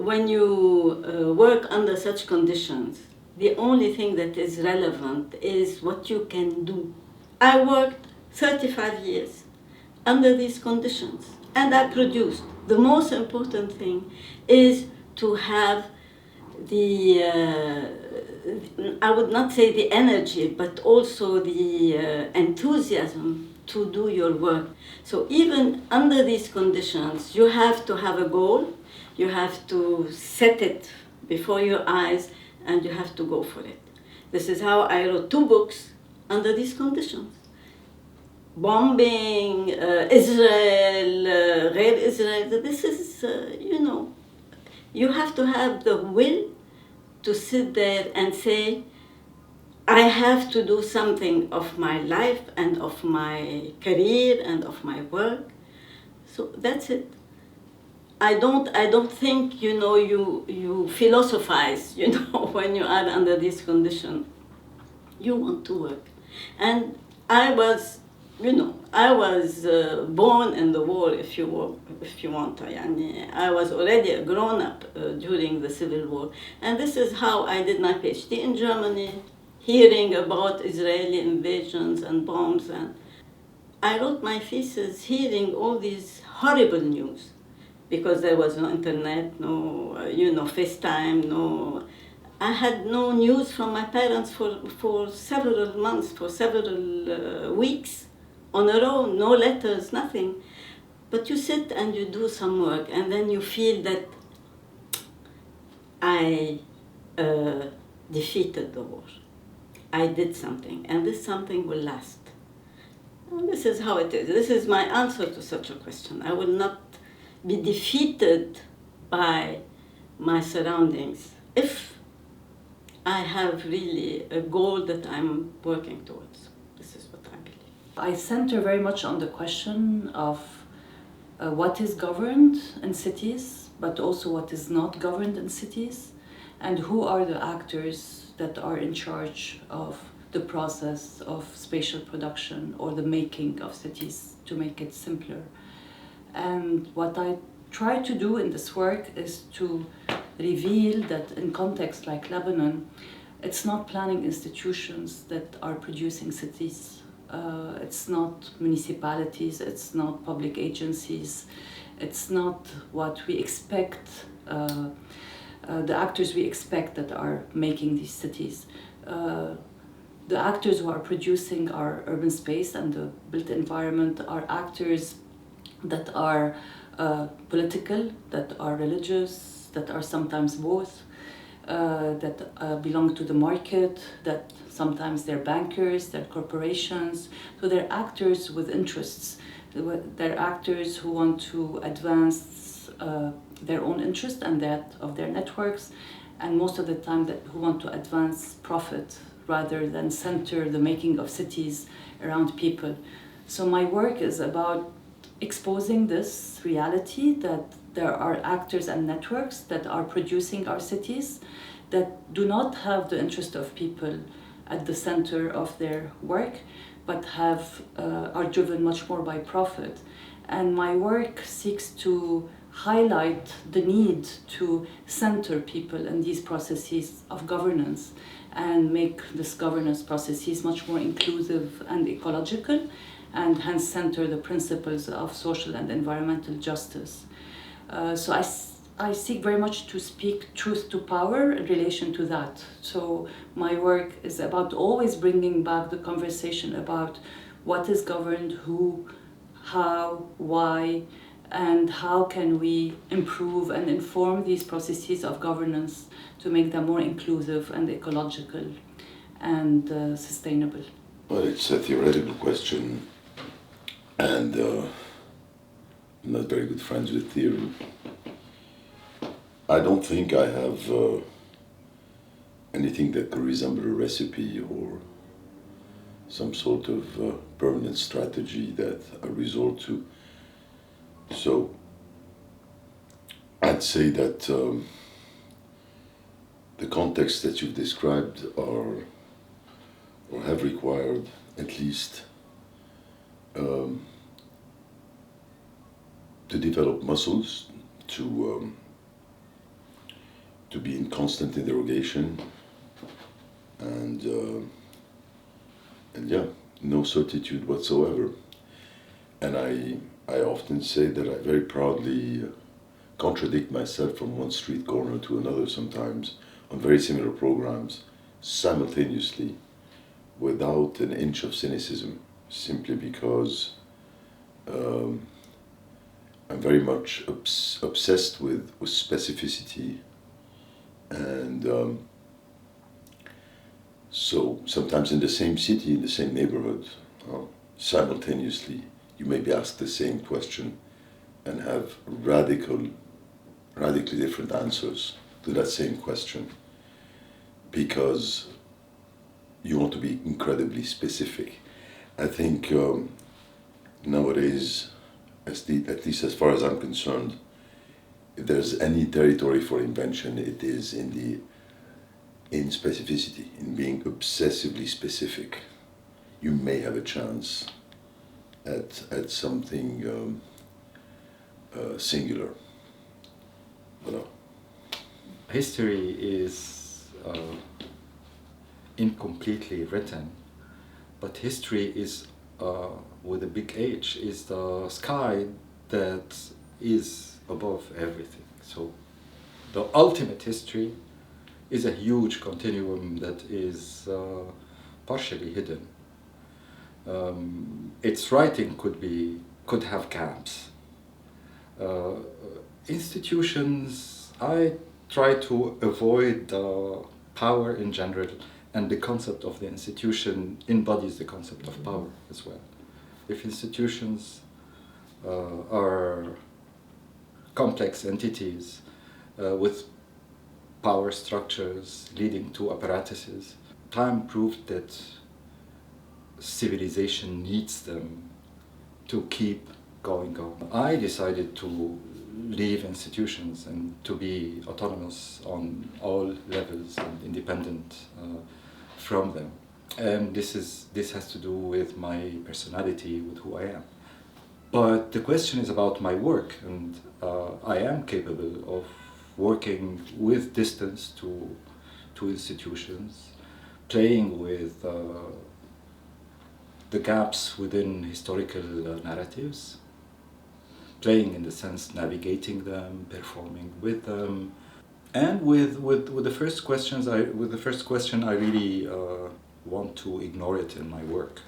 when you work under such conditions, the only thing that is relevant is what you can do. I worked 35 years under these conditions and I produced. The most important thing is to have the, I would not say the energy, but also the enthusiasm to do your work. So even under these conditions, you have to have a goal, you have to set it before your eyes, and you have to go for it. This is how I wrote 2 books under these conditions. Bombing, Israel, غير Israel, this is, you have to have the will to sit there and say, I have to do something of my life and of my career and of my work. So that's it. I don't think, you philosophize, when you are under this condition. You want to work. And I was born in the war, if you want. I was already a grown-up during the Civil War. And this is how I did my PhD in Germany, hearing about Israeli invasions and bombs. And I wrote my thesis hearing all these horrible news, because there was no internet, no, FaceTime, no. I had no news from my parents for several months, for several weeks on a row, no letters, nothing. But you sit and you do some work, and then you feel that I defeated the war. I did something, and this something will last. And this is how it is. This is my answer to such a question. I will not be defeated by my surroundings if I have really a goal that I'm working towards. This is what I believe. I center very much on the question of what is governed in cities, but also what is not governed in cities, and who are the actors that are in charge of the process of spatial production or the making of cities, to make it simpler. And what I try to do in this work is to reveal that in contexts like Lebanon, it's not planning institutions that are producing cities. It's not municipalities, it's not public agencies, it's not what we expect, the actors we expect that are making these cities. The actors who are producing our urban space and the built environment are actors that are political, that are religious, that are sometimes both, that belong to the market, that sometimes they're bankers, they're corporations. So they're actors with interests. They're actors who want to advance their own interest and that of their networks, and most of the time who want to advance profit rather than center the making of cities around people. So my work is about exposing this reality that there are actors and networks that are producing our cities that do not have the interest of people at the center of their work, but are driven much more by profit. And my work seeks to highlight the need to center people in these processes of governance and make this governance processes much more inclusive and ecological, and hence center the principles of social and environmental justice. So I seek very much to speak truth to power in relation to that. So my work is about always bringing back the conversation about what is governed, who, how, why, and how can we improve and inform these processes of governance to make them more inclusive and ecological and sustainable. Well, it's a theoretical question, and I'm not very good friends with theory. I don't think I have anything that could resemble a recipe or some sort of permanent strategy that I resort to. So I'd say that the context that you've described are or have required at least to develop muscles, to to be in constant interrogation, and yeah, no certitude whatsoever. And I often say that I very proudly contradict myself from one street corner to another sometimes on very similar programs simultaneously without an inch of cynicism, simply because I'm very much obsessed with specificity, and so sometimes in the same city, in the same neighborhood, simultaneously you may be asked the same question and have radically different answers to that same question, because you want to be incredibly specific. I think nowadays, at least as far as I'm concerned, if there's any territory for invention, it is in specificity, in being obsessively specific. You may have a chance at something singular. Voilà. History is incompletely written, but history is, with a big H, is the sky that is above everything. So the ultimate history is a huge continuum that is partially hidden. Its writing could have gaps. Institutions, I try to avoid power in general, and the concept of the institution embodies the concept of power as well. If institutions are complex entities with power structures leading to apparatuses, time proved that civilization needs them to keep going on. I decided to leave institutions and to be autonomous on all levels and independent from them. And this has to do with my personality, with who I am. But the question is about my work, and I am capable of working with distance to institutions, playing with the gaps within historical narratives, playing in the sense navigating them, performing with them, and with the first questions. With the first question, I really want to ignore it in my work.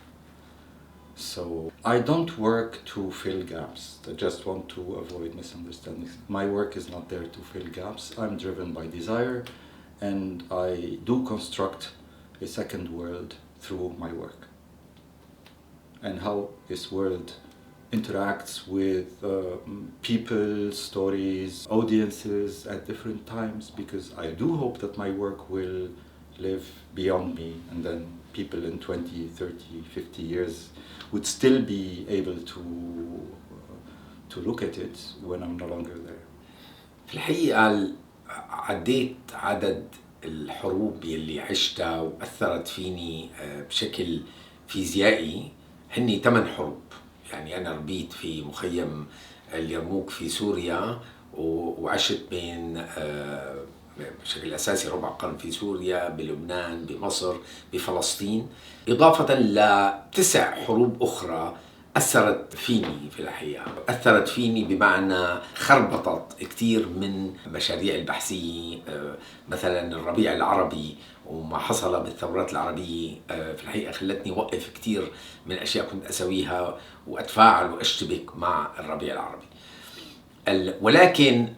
So I don't work to fill gaps. I just want to avoid misunderstandings. My work is not there to fill gaps. I'm driven by desire, and I do construct a second world through my work. And how this world interacts with people, stories, audiences at different times, because I do hope that my work will live beyond me, and then people in 20, 30, 50 years would still be able to look at it when I'm no longer there. في الحقيقة عديت عدد الحروب يلي عشتها وأثرت فيني بشكل فيزيائي، هني 8 حروب. يعني أنا ربيت في مخيم اليرموك في سوريا، وعشت بين بشكل أساسي ربع قرن في سوريا، بلبنان، بمصر، بفلسطين، إضافة ل9 حروب أخرى أثرت فيني في الحقيقة. أثرت فيني بمعنى خربطت كتير من مشاريع البحثية، مثلا الربيع العربي وما حصل بالثورات العربية في الحقيقة خلتني أوقف كتير من أشياء كنت أسويها وأتفاعل وأشتبك مع الربيع العربي. ولكن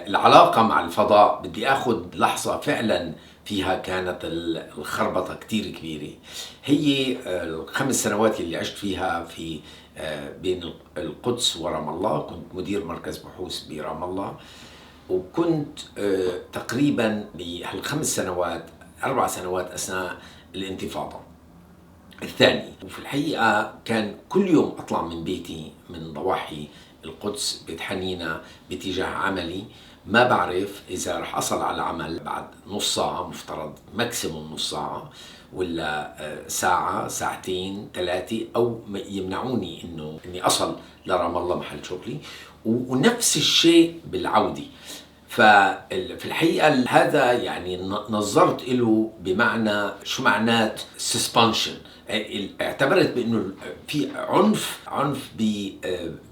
العلاقة مع الفضاء بدي أخذ لحظة فعلا فيها كانت الخربطة كتير كبيرة. هي ال5 سنوات اللي عشت فيها في بين القدس ورام الله. كنت مدير مركز بحوث برام الله، وكنت تقريبا بهال5 سنوات 4 سنوات أثناء الانتفاضة الثانية. وفي الحقيقة كان كل يوم أطلع من بيتي من ضواحي القدس بيت حنينة باتجاه عملي. ما بعرف إذا رح أصل على العمل بعد نص ساعة، مفترض ماكسيموم نص ساعة، ولا ساعة، ساعتين، 3، أو يمنعوني إني أصل لرام الله محل شغلي. ونفس الشيء بالعودة. ففي الحقيقة هذا يعني نظرت له بمعنى شو معنات suspension. اعتبرت بانه في عنف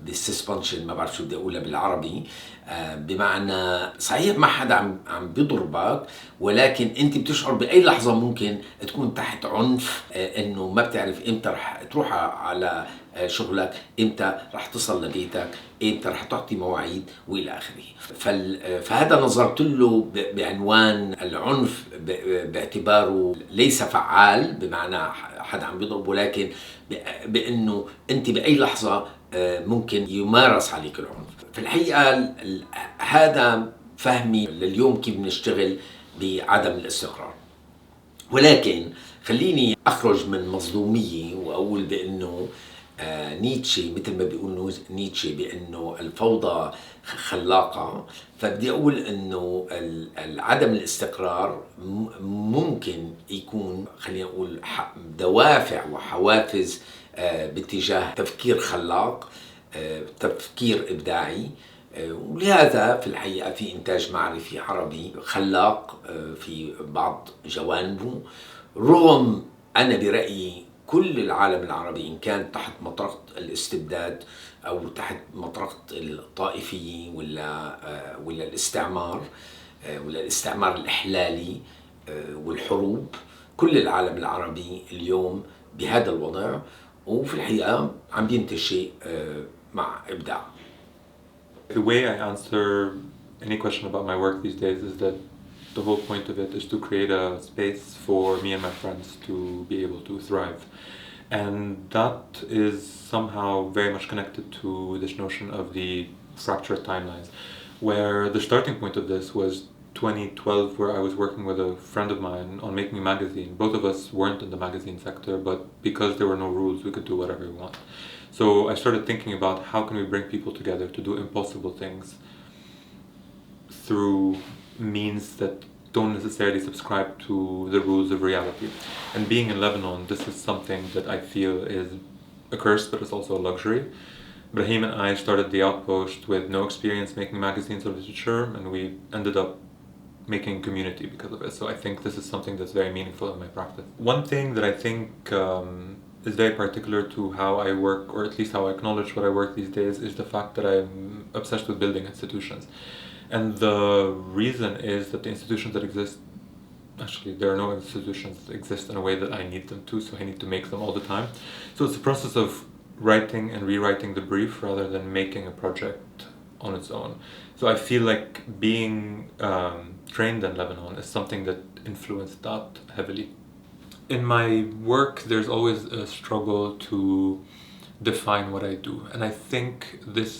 بالسسبنشن، ما بعرف شو بدي اقولها بالعربي، بمعنى صحيح ما حدا عم بيضربك، ولكن انت بتشعر باي لحظه ممكن تكون تحت عنف، انه ما بتعرف امتى رح تروح على شغلك، امتى رح تصل لبيتك، امتى رح تعطي مواعيد والى اخره. فهذا نظرت له بعنوان العنف باعتباره ليس فعال بمعنى حدا عم بيضرب، ولكن بانه انت باي لحظه ممكن يمارس عليك العنف. في الحقيقه هذا فهمي لليوم كيف بنشتغل بعدم الاستقرار. ولكن خليني اخرج من مظلوميه واقول بانه نيتشه مثل ما بيقول نيتشه بانه الفوضى خلاقه، فبدي اقول انه عدم الاستقرار ممكن يكون، خلينا نقول، دوافع وحوافز باتجاه تفكير خلاق، تفكير ابداعي. ولهذا في الحقيقه في انتاج معرفي عربي خلاق في بعض جوانبه، رغم انا برايي كل العالم العربي إن كان تحت مطرقة الاستبداد أو تحت مطرقة الطائفية ولا الاستعمار ولا الاستعمار الإحلالي والحروب، كل العالم العربي اليوم بهذا الوضع، وفي الحقيقة عم بينتج شيء مع إبداع. The way I answer any question about my work these days is that the whole point of it is to create a space for me and my friends to be able to thrive. And that is somehow very much connected to this notion of the fractured timelines, where the starting point of this was 2012, where I was working with a friend of mine on making a magazine. Both of us weren't in the magazine sector, but because there were no rules, we could do whatever we want. So I started thinking about how can we bring people together to do impossible things through means that don't necessarily subscribe to the rules of reality. And being in Lebanon, this is something that I feel is a curse, but it's also a luxury. Brahim and I started the Outpost with no experience making magazines or literature, and we ended up making community because of it. So I think this is something that's very meaningful in my practice. One thing that I think is very particular to how I work, or at least how I acknowledge what I work these days, is the fact that I'm obsessed with building institutions. And the reason is that the institutions that exist, actually there are no institutions that exist in a way that I need them to, so I need to make them all the time. So it's a process of writing and rewriting the brief rather than making a project on its own. So I feel like being trained in Lebanon is something that influenced that heavily. In my work, there's always a struggle to define what I do, and I think this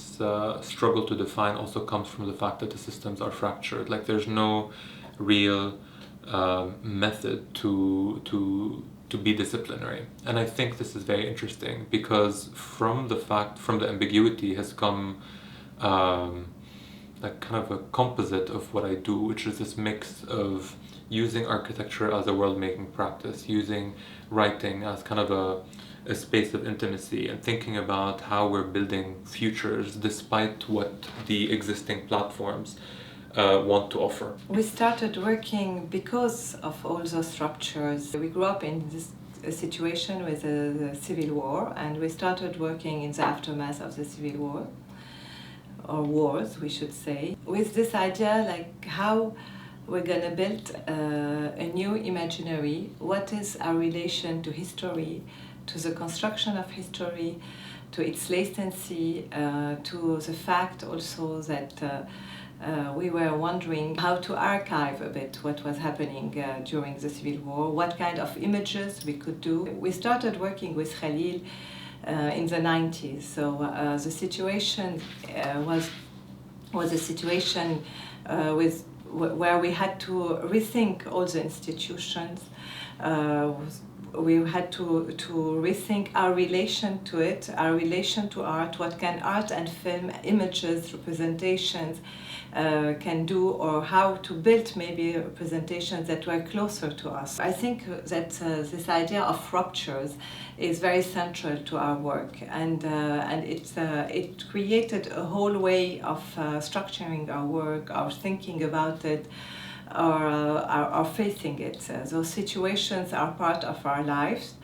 struggle to define also comes from the fact that the systems are fractured. Like there's no real method to be disciplinary, and I think this is very interesting because from the ambiguity has come like kind of a composite of what I do, which is this mix of using architecture as a world-making practice, using writing as kind of a space of intimacy, and thinking about how we're building futures despite what the existing platforms want to offer. We started working because of all those ruptures. We grew up in this situation with the civil war, and we started working in the aftermath of the civil war, or wars we should say, with this idea like how we're going to build a new imaginary. What is our relation to history, to the construction of history, to its latency, to the fact also that we were wondering how to archive a bit what was happening during the Civil War, what kind of images we could do. We started working with Khalil in the 90s, so the situation was a situation where we had to rethink all the institutions. we had to rethink our relation to it, our relation to art, what can art and film, images, representations can do, or how to build maybe representations that were closer to us. I think that this idea of ruptures is very central to our work, and it created a whole way of structuring our work, our thinking about it, or facing it. Those situations are part of our lives,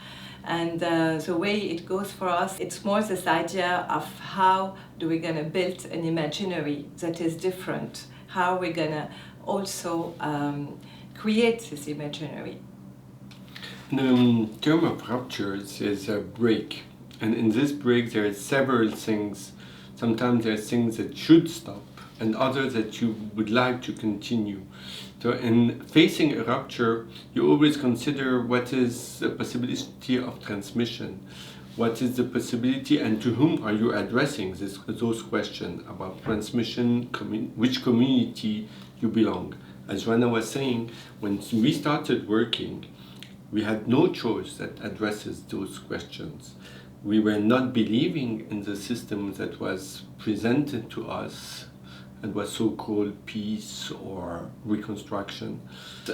and the way it goes for us, it's more this idea of how do we gonna build an imaginary that is different, how we're gonna also create this imaginary. The term of ruptures is a break, and in this break there are several things. Sometimes there are things that should stop and others that you would like to continue. So in facing a rupture, you always consider what is the possibility of transmission, what is the possibility, and to whom are you addressing those questions about transmission, which community you belong. As Joanna was saying, when we started working, we had no choice that addresses those questions. We were not believing in the system that was presented to us and was so-called peace or reconstruction.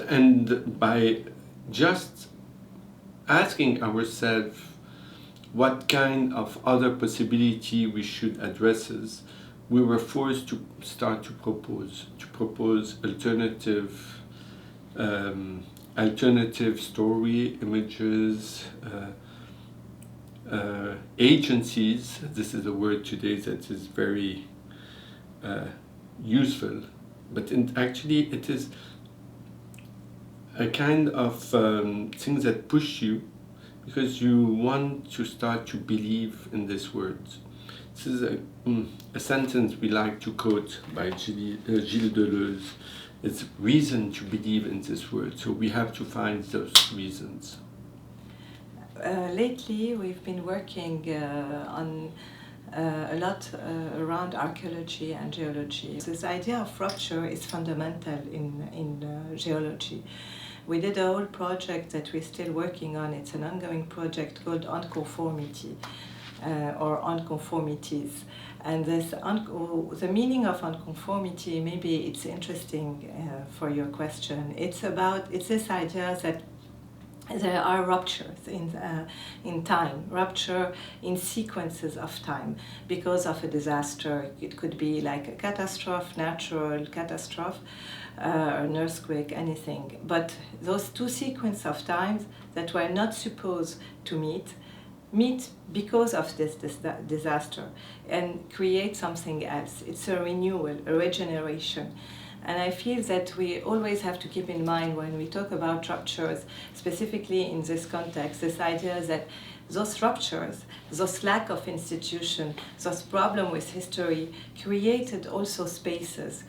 And by just asking ourselves what kind of other possibility we should address, we were forced to start to propose alternative story, images, agencies. This is a word today that is very useful, but actually it is a kind of thing that push you because you want to start to believe in these words. This is a sentence we like to quote by Gilles Deleuze. It's reason to believe in this word, so we have to find those reasons. Lately we've been working on a lot around archaeology and geology. This idea of rupture is fundamental in geology. We did a whole project that we're still working on. It's an ongoing project called Unconformity or Unconformities. And the meaning of unconformity, maybe it's interesting for your question. It's this idea that there are ruptures in time, rupture in sequences of time because of a disaster. It could be like a catastrophe, natural catastrophe, an earthquake, anything. But those two sequences of times that were not supposed to meet because of this disaster and create something else. It's a renewal, a regeneration. And I feel that we always have to keep in mind when we talk about ruptures, specifically in this context, this idea that those ruptures, those lack of institution, those problems with history created also spaces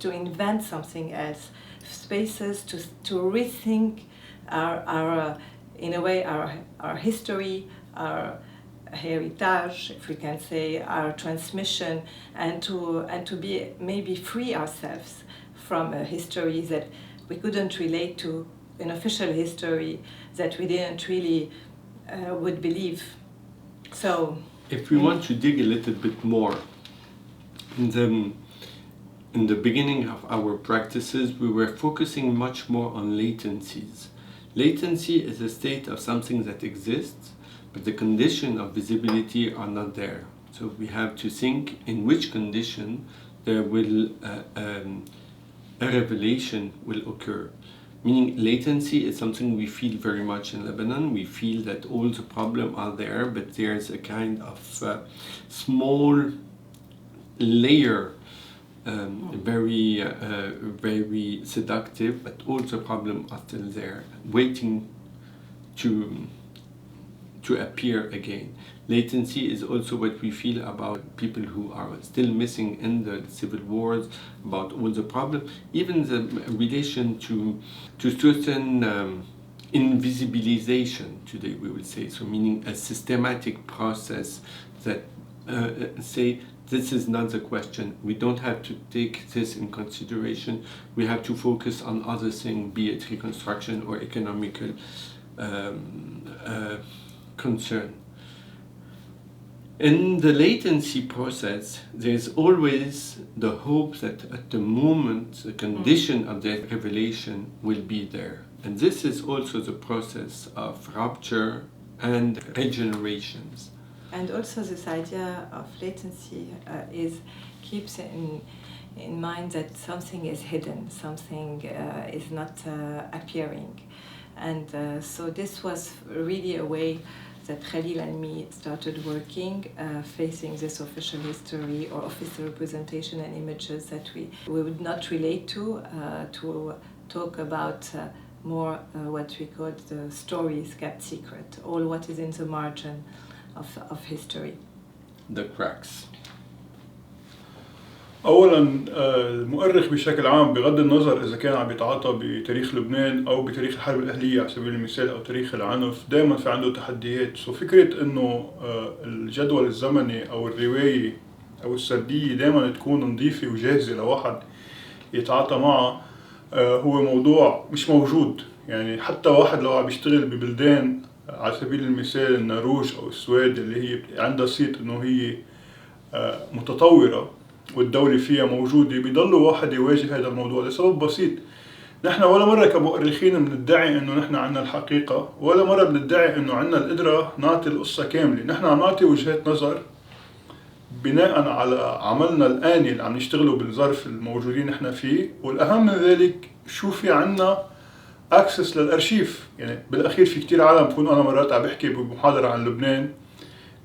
to invent something else, spaces to rethink our in a way, our history, our heritage, if we can say, our transmission, and to be maybe free ourselves from a history that we couldn't relate to, an official history that we didn't really would believe. So, if we want to dig a little bit more, in the beginning of our practices, we were focusing much more on latencies. Latency is a state of something that exists, but the condition of visibility are not there. So we have to think in which condition there will a revelation will occur. Meaning latency is something we feel very much in Lebanon. We feel that all the problems are there, but there's a kind of small layer, very seductive, but all the problems are still there, waiting to appear again. Latency is also what we feel about people who are still missing in the civil wars, about all the problems, even the relation to certain invisibilization today, we will say, so meaning a systematic process that say this is not the question, we don't have to take this in consideration, we have to focus on other things, be it reconstruction or economical concern. In the latency process, there's always the hope that at the moment the condition of the revelation will be there. And this is also the process of rupture and regenerations. And also this idea of latency keeps in mind that something is hidden, something is not appearing. And so this was really a way that Khalil and me started working, facing this official history or official representation and images that we would not relate to talk about more what we call the stories kept secret, all what is in the margin of history. The cracks. اولا المؤرخ بشكل عام بغض النظر اذا كان عم يتعاطى بتاريخ لبنان او بتاريخ الحرب الاهليه على سبيل المثال او تاريخ العنف دائما في عنده تحديات. فكره انه الجدول الزمني او الروايه او السرديه دائما تكون نظيفه وجاهزه لواحد يتعاطى معها هو موضوع مش موجود. يعني حتى واحد لو عم يشتغل ببلدان على سبيل المثال النرويج او السويد اللي هي عندها صيت انه هي متطوره والدولة فيها موجودة، بيضل واحد يواجه هذا الموضوع لسبب بسيط. نحن ولا مرة كمؤرخين بندعي انه نحن عنا الحقيقة، ولا مرة بندعي انه عنا القدرة نعطي القصة كاملة. نحن عم نعطي وجهات نظر بناء على عملنا الآني اللي عم نشتغله بالظرف الموجودين نحن فيه، والأهم من ذلك شو في عنا اكسس للأرشيف. يعني بالأخير في كتير عالم بكون أنا مرات عم بحكي بمحاضرة عن لبنان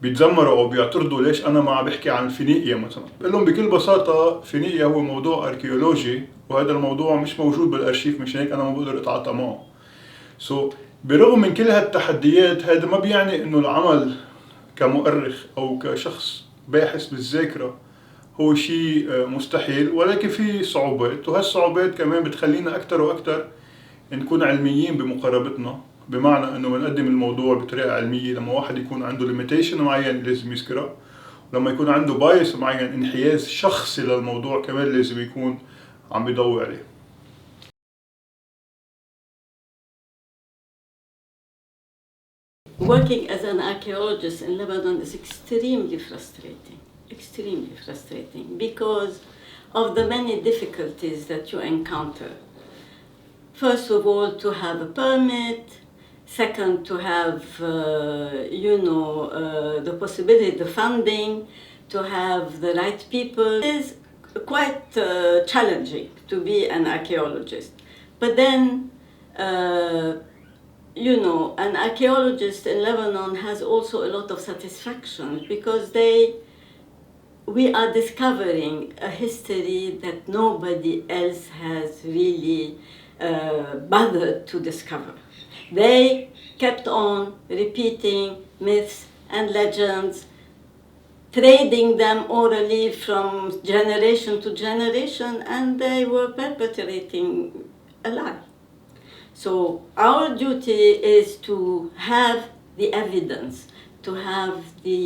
بيتذمروا او بيعترضوا ليش انا ما عم بحكي عن فينيقيا مثلا. بقول لهم بكل بساطه فينيقيا هو موضوع اركيولوجي وهذا الموضوع مش موجود بالارشيف، مش هيك انا ما بقدر اتعاطى معه. برغم من كل هالتحديات هذا ما بيعني انه العمل كمؤرخ او كشخص باحث بالذاكره هو شيء مستحيل، ولكن في صعوبات، وهالصعوبات كمان بتخلينا اكثر واكثر نكون علميين بمقاربتنا، بمعنى انه بنقدم الموضوع بطريقه علميه. لما واحد يكون عنده ليميتيشن معين لازم يذكرها، ولما يكون عنده بايس معين انحياز شخصي للموضوع كمان لازم يكون عم بيضوي عليه. Working as an archaeologist in Lebanon is extremely frustrating because of the many difficulties that you encounter. First of all, to have a permit. Second, to have, the possibility, the funding, to have the right people. It is quite challenging to be an archaeologist. But then, an archaeologist in Lebanon has also a lot of satisfaction because we are discovering a history that nobody else has really bothered to discover. They kept on repeating myths and legends, trading them orally from generation to generation, and they were perpetrating a lie. So our duty is to have the evidence, to have the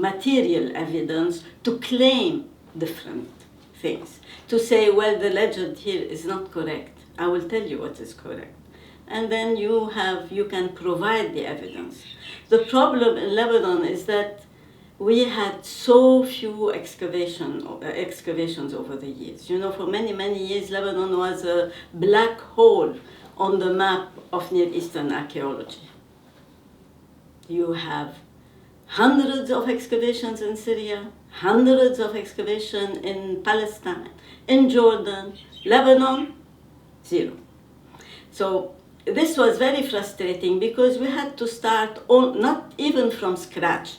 material evidence, to claim different things, to say, well, the legend here is not correct. I will tell you what is correct. And then you can provide the evidence. The problem in Lebanon is that we had so few excavations over the years. For many years, Lebanon was a black hole on the map of Near Eastern archaeology. You have hundreds of excavations in Syria, hundreds of excavations in Palestine, in Jordan, Lebanon, zero. So this was very frustrating because we had to start not even from scratch,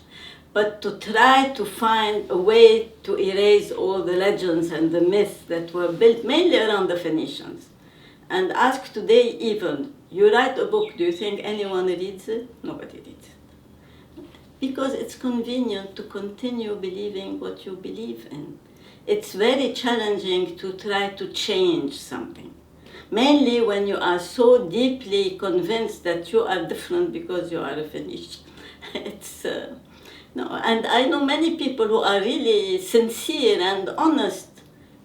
but to try to find a way to erase all the legends and the myths that were built mainly around the Phoenicians. And ask today even, you write a book, do you think anyone reads it? Nobody reads it. Because it's convenient to continue believing what you believe in. It's very challenging to try to change something. Mainly when you are so deeply convinced that you are different because you are a Phoenician. And I know many people who are really sincere and honest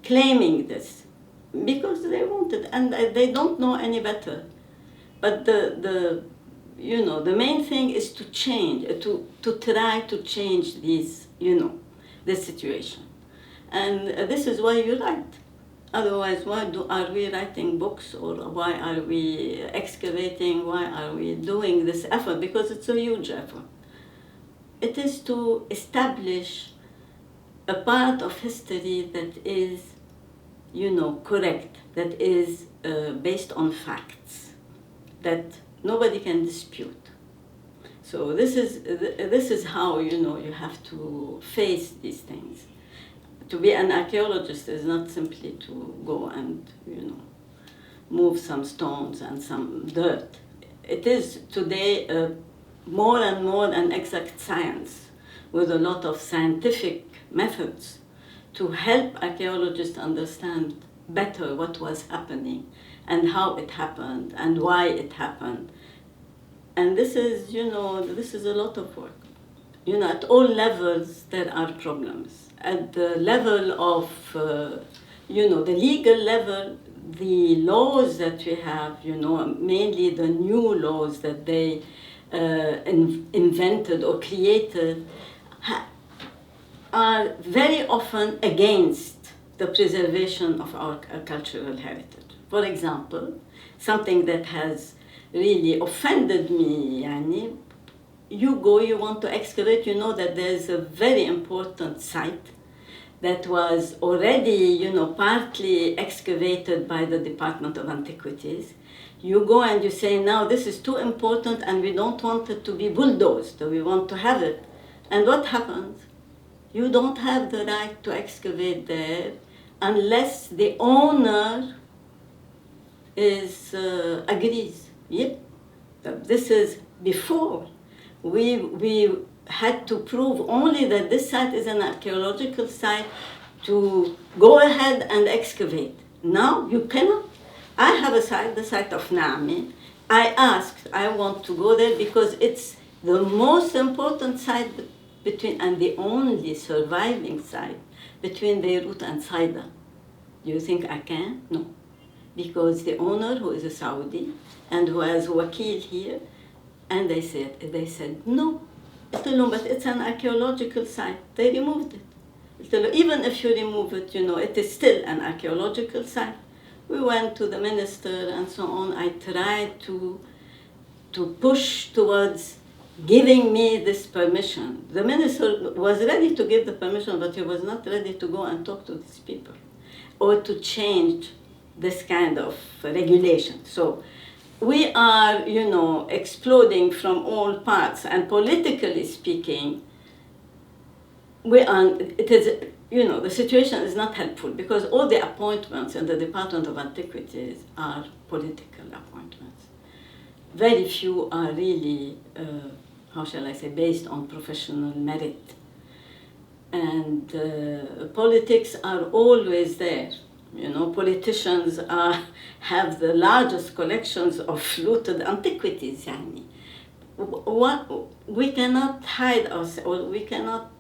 claiming this because they want it and they don't know any better. But the main thing is to change, to try to change this situation. And this is why you write. Otherwise, are we writing books, or why are we excavating? Why are we doing this effort? Because it's a huge effort. It is to establish a part of history that is, correct, that is based on facts, that nobody can dispute. So this is how you have to face these things. To be an archaeologist is not simply to go and move some stones and some dirt. It is today more and more an exact science with a lot of scientific methods to help archaeologists understand better what was happening and how it happened and why it happened. And this is, this is a lot of work. At all levels there are problems. At the level of, the legal level, the laws that we have, mainly the new laws that they invented or created, are very often against the preservation of our cultural heritage. For example, something that has really offended me, you want to excavate, that there's a very important site that was already, partly excavated by the Department of Antiquities. You go and you say, now this is too important and we don't want it to be bulldozed, we want to have it. And what happens? You don't have the right to excavate there unless the owner agrees. Yep. This is before. We had to prove only that this site is an archaeological site to go ahead and excavate. Now you cannot. I have a site, the site of Naami. I want to go there because it's the most important site and the only surviving site between Beirut and Saida. Do you think I can? No. Because the owner, who is a Saudi and who has wakil here, and they said no. But it's an archaeological site. They removed it. Even if you remove it, it is still an archaeological site. We went to the minister and so on. I tried to push towards giving me this permission. The minister was ready to give the permission, but he was not ready to go and talk to these people or to change this kind of regulation. So we are, exploding from all parts, and politically speaking, the situation is not helpful because all the appointments in the Department of Antiquities are political appointments. Very few are really, based on professional merit. And politics are always there. Politicians have the largest collections of looted antiquities. We cannot hide ourselves, or we cannot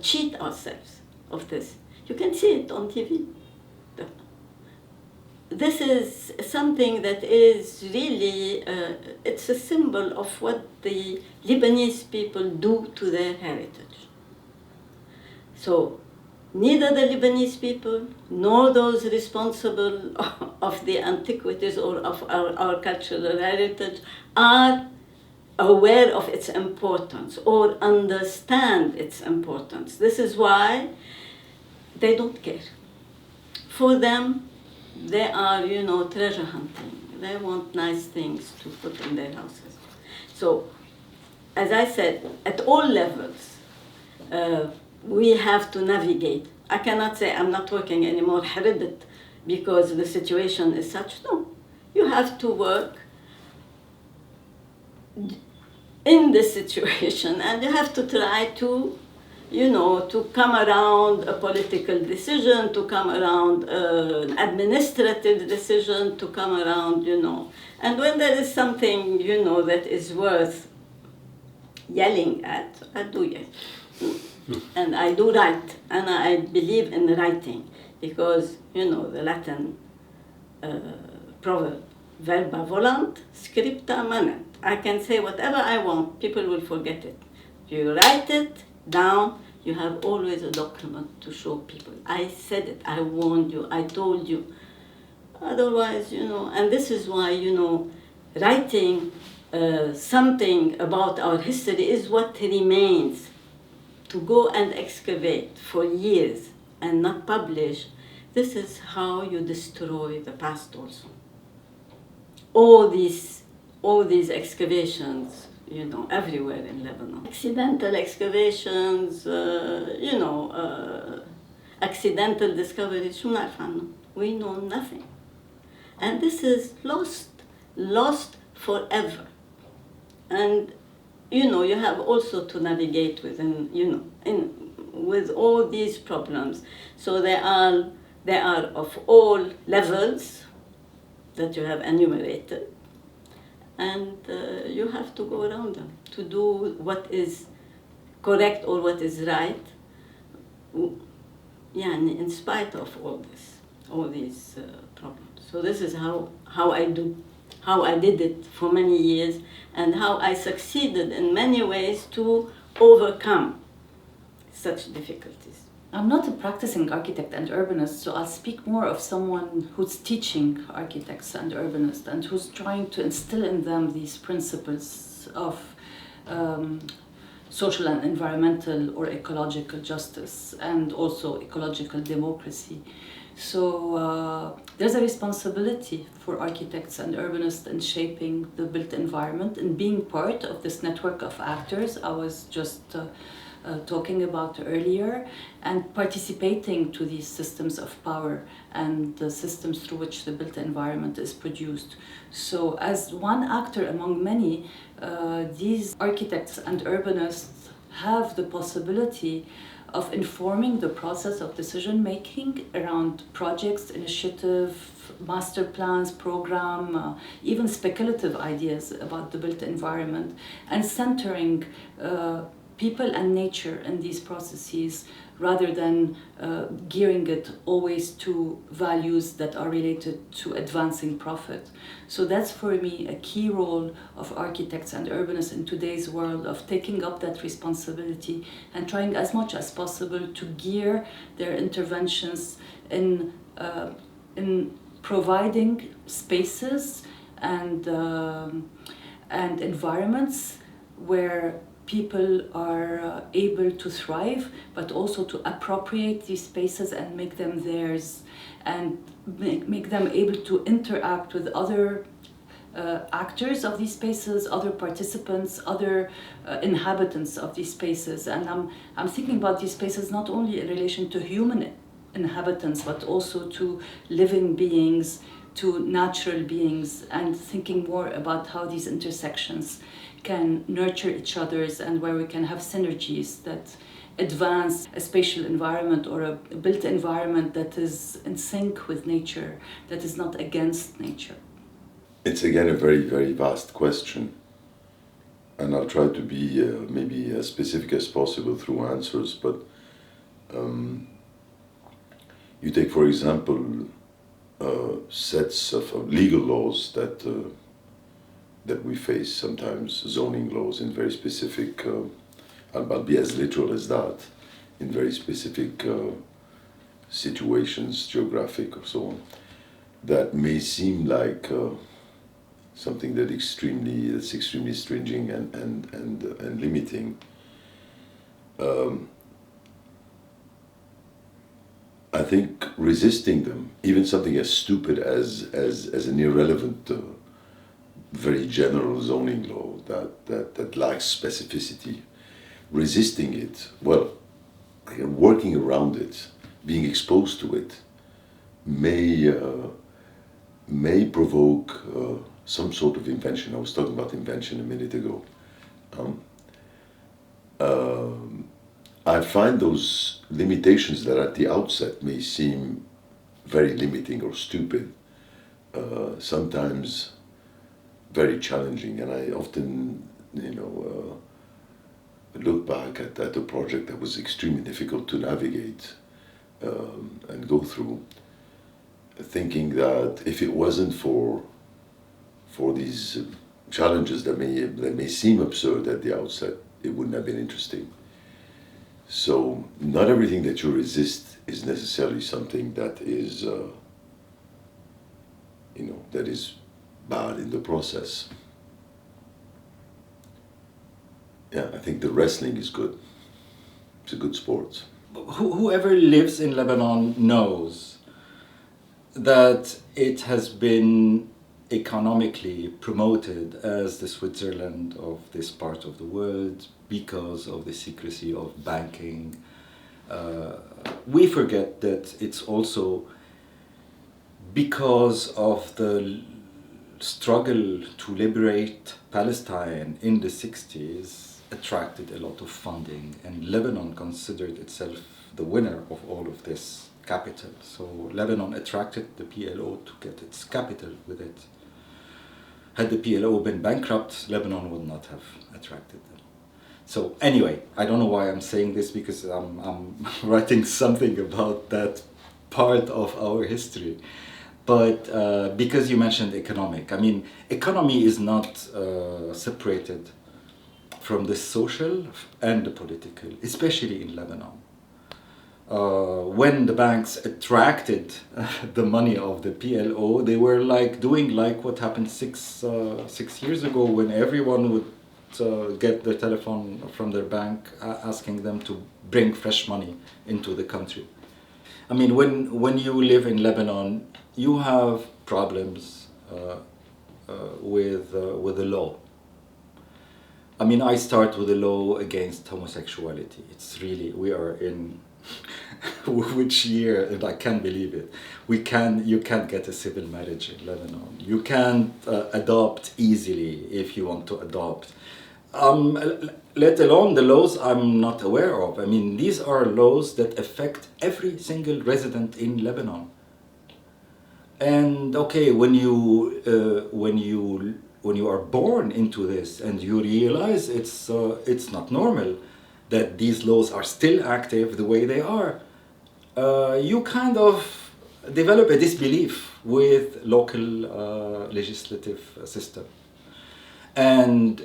cheat ourselves of this. You can see it on TV. This is something that is really, it's a symbol of what the Lebanese people do to their heritage. So, neither the Lebanese people nor those responsible of the antiquities or of our cultural heritage are aware of its importance or understand its importance. This is why they don't care. For them, they are, treasure hunting. They want nice things to put in their houses. So, as I said, at all levels, we have to navigate. I cannot say I'm not working anymore, Haribit, because the situation is such. No, you have to work in this situation, and you have to try to, to come around a political decision, to come around an administrative decision, to come around, And when there is something, that is worth yelling at, I do yell. And I do write, and I believe in writing, because, the Latin proverb verba volant, scripta manet. I can say whatever I want, people will forget it. If you write it down, you have always a document to show people. I said it, I warned you, I told you. Otherwise, and this is why, writing something about our history is what remains. To go and excavate for years and not publish, this is how you destroy the past also. All these excavations, everywhere in Lebanon. Accidental excavations, accidental discoveries, شو نعرف عنه? We know nothing. And this is lost forever. And you have also to navigate within, with all these problems. So they are of all levels that you have enumerated, and you have to go around them to do what is correct or what is right. In spite of all these problems. So this is how I did it for many years, and how I succeeded in many ways to overcome such difficulties. I'm not a practicing architect and urbanist, so I'll speak more of someone who's teaching architects and urbanists and who's trying to instill in them these principles of social and environmental or ecological justice, and also ecological democracy. So there's a responsibility for architects and urbanists in shaping the built environment and being part of this network of actors I was just talking about earlier, and participating to these systems of power and the systems through which the built environment is produced. So as one actor among many, these architects and urbanists have the possibility of informing the process of decision making around projects, initiative, master plans, program, even speculative ideas about the built environment, and centering people and nature in these processes rather than gearing it always to values that are related to advancing profit. So that's for me a key role of architects and urbanists in today's world, of taking up that responsibility and trying as much as possible to gear their interventions in providing spaces and environments where people are able to thrive, but also to appropriate these spaces and make them theirs, and make them able to interact with other actors of these spaces, other participants, other inhabitants of these spaces. And I'm thinking about these spaces not only in relation to human inhabitants, but also to living beings, to natural beings, and thinking more about how these intersections can nurture each other's, and where we can have synergies that advance a spatial environment or a built environment that is in sync with nature, that is not against nature. It's again a very, very vast question, and I'll try to be maybe as specific as possible through answers, but you take, for example, sets of legal laws that we face sometimes, zoning laws in very specific, I'll be as literal as that, in very specific situations, geographic or so on, that may seem like something that's extremely stringent and limiting. I think resisting them, even something as stupid as an irrelevant, very general zoning law that lacks specificity, resisting it, well, working around it, being exposed to it, may provoke some sort of invention. I was talking about invention a minute ago. I find those limitations that at the outset may seem very limiting or stupid, sometimes very challenging, and I often, look back at a project that was extremely difficult to navigate and go through, thinking that if it wasn't for for these challenges that may seem absurd at the outset, it wouldn't have been interesting. So not everything that you resist is necessarily something that is, that is bad in the process. Yeah, I think the wrestling is good. It's a good sport. Whoever lives in Lebanon knows that it has been economically promoted as the Switzerland of this part of the world because of the secrecy of banking. We forget that it's also because of the struggle to liberate Palestine in the 60s attracted a lot of funding, and Lebanon considered itself the winner of all of this capital. So Lebanon attracted the PLO to get its capital with it. Had the PLO been bankrupt, Lebanon would not have attracted them. So anyway, I don't know why I'm saying this, because I'm writing something about that part of our history. But because you mentioned economic, I mean, economy is not separated from the social and the political, especially in Lebanon. When the banks attracted the money of the PLO, they were doing what happened six years ago, when everyone would get their telephone from their bank asking them to bring fresh money into the country. I mean, when you live in Lebanon, you have problems with the law. I mean, I start with the law against homosexuality. It's really, we are in which year, and I can't believe it. You can't get a civil marriage in Lebanon. You can't adopt easily if you want to adopt. Let alone the laws I'm not aware of. I mean, these are laws that affect every single resident in Lebanon. And okay, when you are born into this and you realize it's not normal that these laws are still active the way they are, you kind of develop a disbelief with local legislative system. And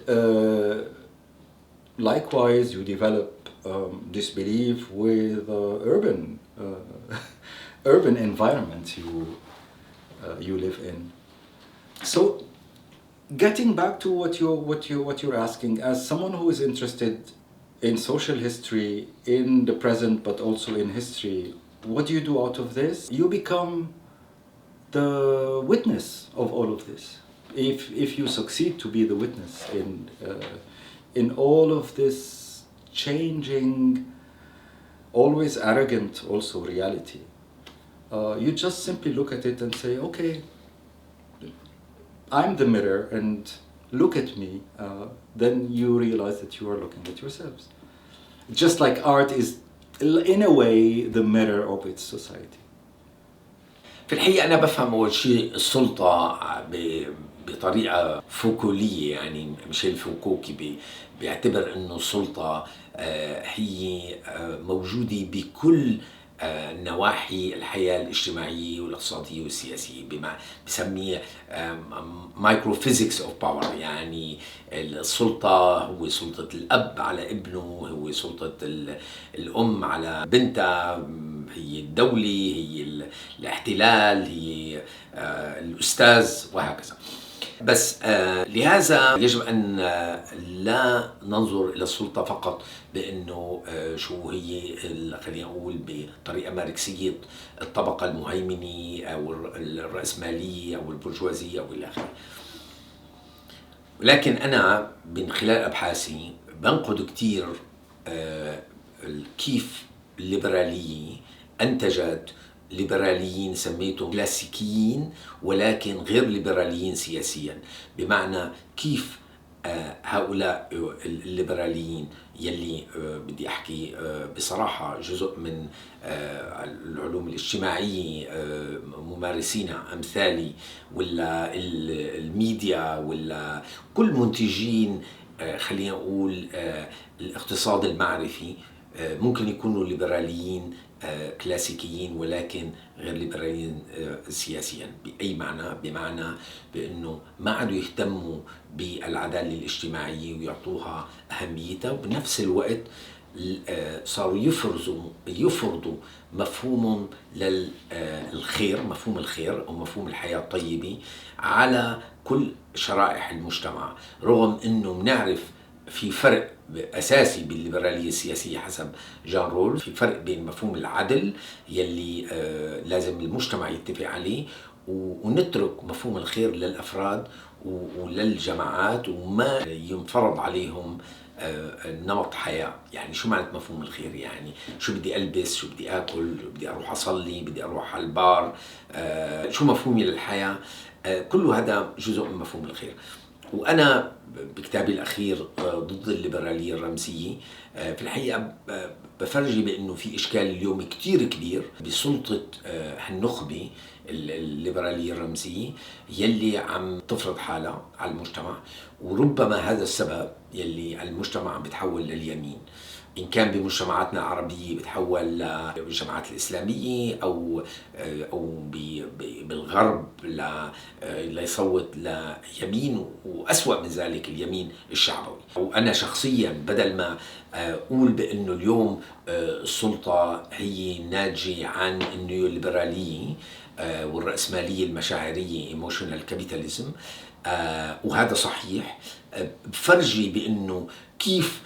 likewise, you develop disbelief with urban environments you live in. So, getting back to what you're asking, as someone who is interested in social history, in the present, but also in history, what do you do out of this? You become the witness of all of this. If you succeed to be the witness in all of this changing, always arrogant also reality, you just simply look at it and say, okay, I'm the mirror and look at me. Then you realize that you are looking at yourselves. Just like art is, in a way, the mirror of its society. في الحقيقة أنا بفهم أول شيء السلطة بطريقة فوكولية، يعني ميشيل فوكو بيعتبر إنه السلطة هي موجودة بكل نواحي الحياة الاجتماعية والاقتصادية والسياسية، بما بسميه microphysics of power. يعني السلطة هو سلطة الأب على ابنه، هو سلطة الأم على بنتها، هي الدولة، هي الاحتلال، هي الأستاذ، وهكذا. بس لهذا يجب أن لا ننظر إلى السلطة فقط بأنه شو هي، خلينا نقول بطريقة ماركسية، الطبقة المهيمنة أو الرأسمالية أو البرجوازية أو إلى آخره. ولكن أنا من خلال أبحاثي بنقد كتير كيف الليبرالية أنتجت ليبراليين سميتهم كلاسيكيين ولكن غير ليبراليين سياسيا. بمعنى كيف هؤلاء الليبراليين يلي بدي أحكي بصراحة جزء من العلوم الاجتماعية ممارسينها أمثالي، ولا الميديا، ولا كل منتجين خلينا نقول الاقتصاد المعرفي، ممكن يكونوا ليبراليين كلاسيكيين ولكن غير ليبراليين سياسيا. بأي معنى؟ بمعنى بأنه ما عادوا يهتموا بالعدالة الاجتماعية ويعطوها أهميتها، وبنفس الوقت صاروا يفرضوا مفهوم للخير، مفهوم الخير أو مفهوم الحياة الطيبة على كل شرائح المجتمع، رغم أنه بنعرف في فرق أساسي بالليبرالية السياسية حسب جان رول، في فرق بين مفهوم العدل يلي لازم المجتمع يتفق عليه، ونترك مفهوم الخير للأفراد وللجماعات وما ينفرض عليهم نمط حياة. يعني شو معنى مفهوم الخير؟ يعني شو بدي ألبس، شو بدي أكل، بدي أروح أصلي، بدي أروح على البار، شو مفهومي للحياة؟ كل هذا جزء من مفهوم الخير. وأنا بكتابي الأخير ضد الليبرالية الرمزية في الحقيقة بفرجي بأنه في إشكال اليوم كتير كبير بسلطة هالنخبة الليبرالية الرمزية يلي عم تفرض حالها على المجتمع، وربما هذا السبب يلي المجتمع عم بتحول لليمين، إن كان بمجتمعاتنا العربية بتحول للجماعات الإسلامية أو بالغرب ليصوت ليمين، وأسوأ من ذلك اليمين الشعبوي. وأنا شخصيا بدل ما أقول بأنه اليوم السلطة هي ناتجة عن النيوليبرالية والرأسمالية المشاعرية emotional capitalism، وهذا صحيح، بفرجي بأنه كيف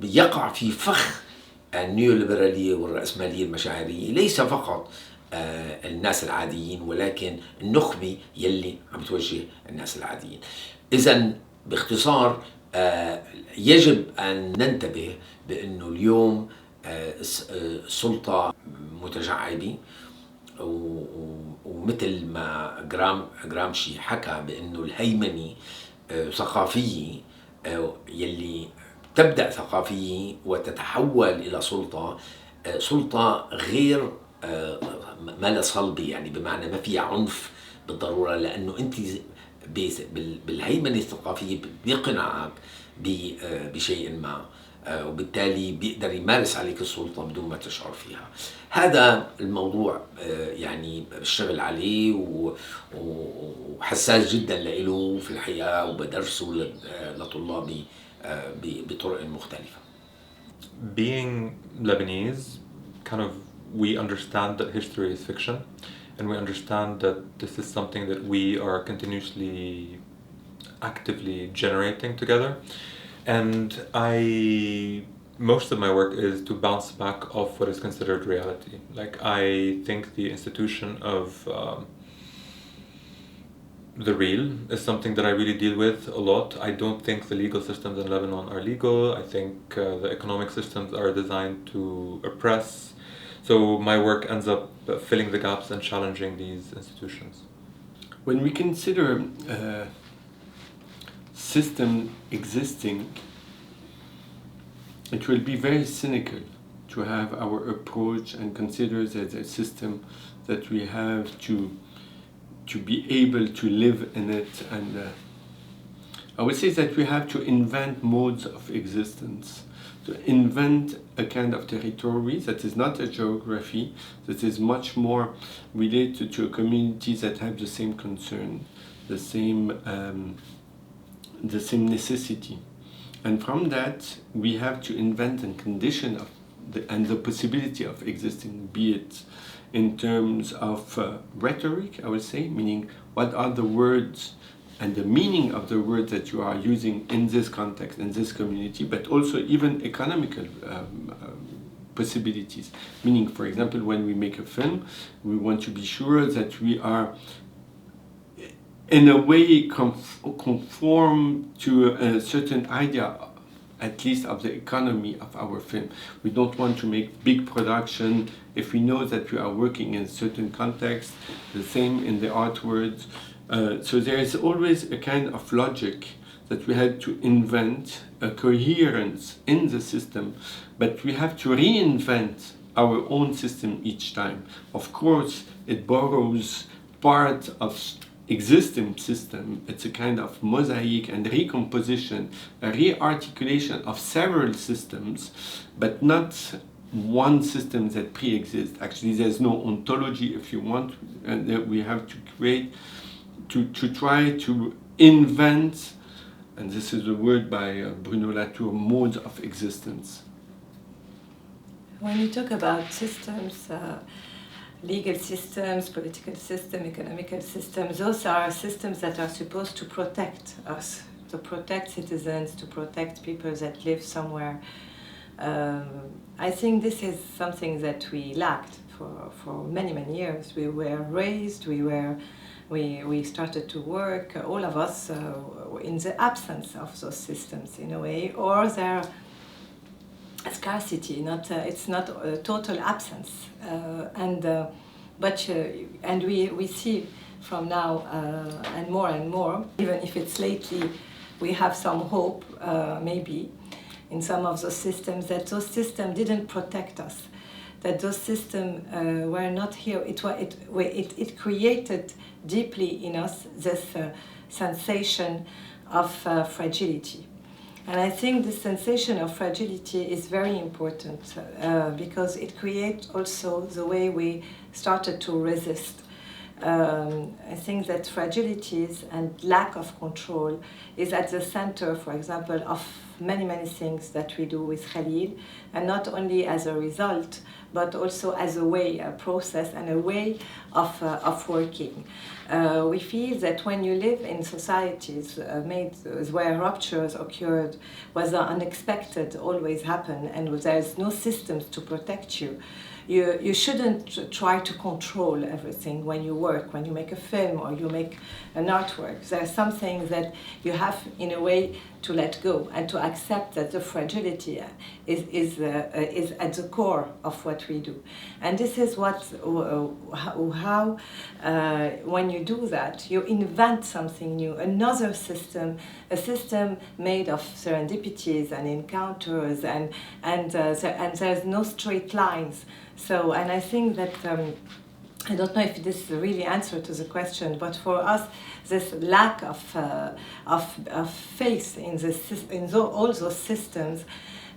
يقع في فخ النيوليبرالية والرأسمالية المشاعرية ليس فقط الناس العاديين ولكن النخبة يلي عم توجه الناس العاديين. إذن باختصار يجب أن ننتبه بأنه اليوم السلطة متشعبة، ومثل ما جرامشي حكى بأنه الهيمنة ثقافية يلي تبدأ ثقافية وتتحول إلى سلطة غير ما لا صلبة، يعني بمعنى ما فيها عنف بالضرورة، لأنه أنت بالهيمنة الثقافية بيقنعك بشيء ما، وبالتالي بيقدر يمارس عليك السلطة بدون ما تشعر فيها. هذا الموضوع يعني بشتغل عليه وحساس جدا له في الحقيقة، وبدرسه لطلابي بطرق مختلفة. Being Lebanese, kind of we understand that history is fiction, and we understand that this is something that we are continuously actively generating together. And most of my work is to bounce back off what is considered reality. Like, I think the institution of the real is something that I really deal with a lot. I don't think the legal systems in Lebanon are legal. I think the economic systems are designed to oppress. So my work ends up filling the gaps and challenging these institutions. When we consider system existing, it will be very cynical to have our approach and consider that a system that we have to be able to live in it. And I would say that we have to invent modes of existence, to invent a kind of territory that is not a geography, that is much more related to a community that have the same concern, the same necessity. And from that, we have to invent a condition of the possibility of existing, be it in terms of rhetoric, I would say, meaning what are the words and the meaning of the words that you are using in this context, in this community, but also even economical possibilities. Meaning, for example, when we make a film, we want to be sure that we are in a way conform to a certain idea, at least of the economy of our film. We don't want to make big production if we know that we are working in a certain context, the same in the artworks. So there is always a kind of logic that we had to invent, a coherence in the system, but we have to reinvent our own system each time. Of course, it borrows part of existing system. It's a kind of mosaic and recomposition, a rearticulation of several systems, but not one system that pre-exists. Actually, there's no ontology, if you want, and that we have to create, to try to invent, and this is a word by Bruno Latour, modes of existence. When you talk about systems, legal systems, political system, economical systems, those are systems that are supposed to protect us, to protect citizens, to protect people that live somewhere. I think this is something that we lacked for many, many years. We were raised, we started to work, all of us, in the absence of those systems in a way, or their scarcity. It's not a total absence, and we see from now and more, even if it's lately, we have some hope, maybe, in some of those systems, that those systems didn't protect us, that those systems were not here. It created deeply in us this sensation of fragility. And I think this sensation of fragility is very important because it creates also the way we started to resist. I think that fragilities and lack of control is at the center, for example, of many, many things that we do with Khalil, and not only as a result, but also as a way, a process and a way of working. We feel that when you live in societies where ruptures occurred, whether unexpected, always happen, and there's no systems to protect you, you shouldn't try to control everything when you work, when you make a film or you make an artwork. There's something that you have, in a way, to let go and to accept that the fragility is at the core of what we do. And this is how when you do that, you invent something new, another system, a system made of serendipities and encounters, and there's no straight lines. So, and I think that, I don't know if this is really answer to the question, but for us, this lack of faith in all those systems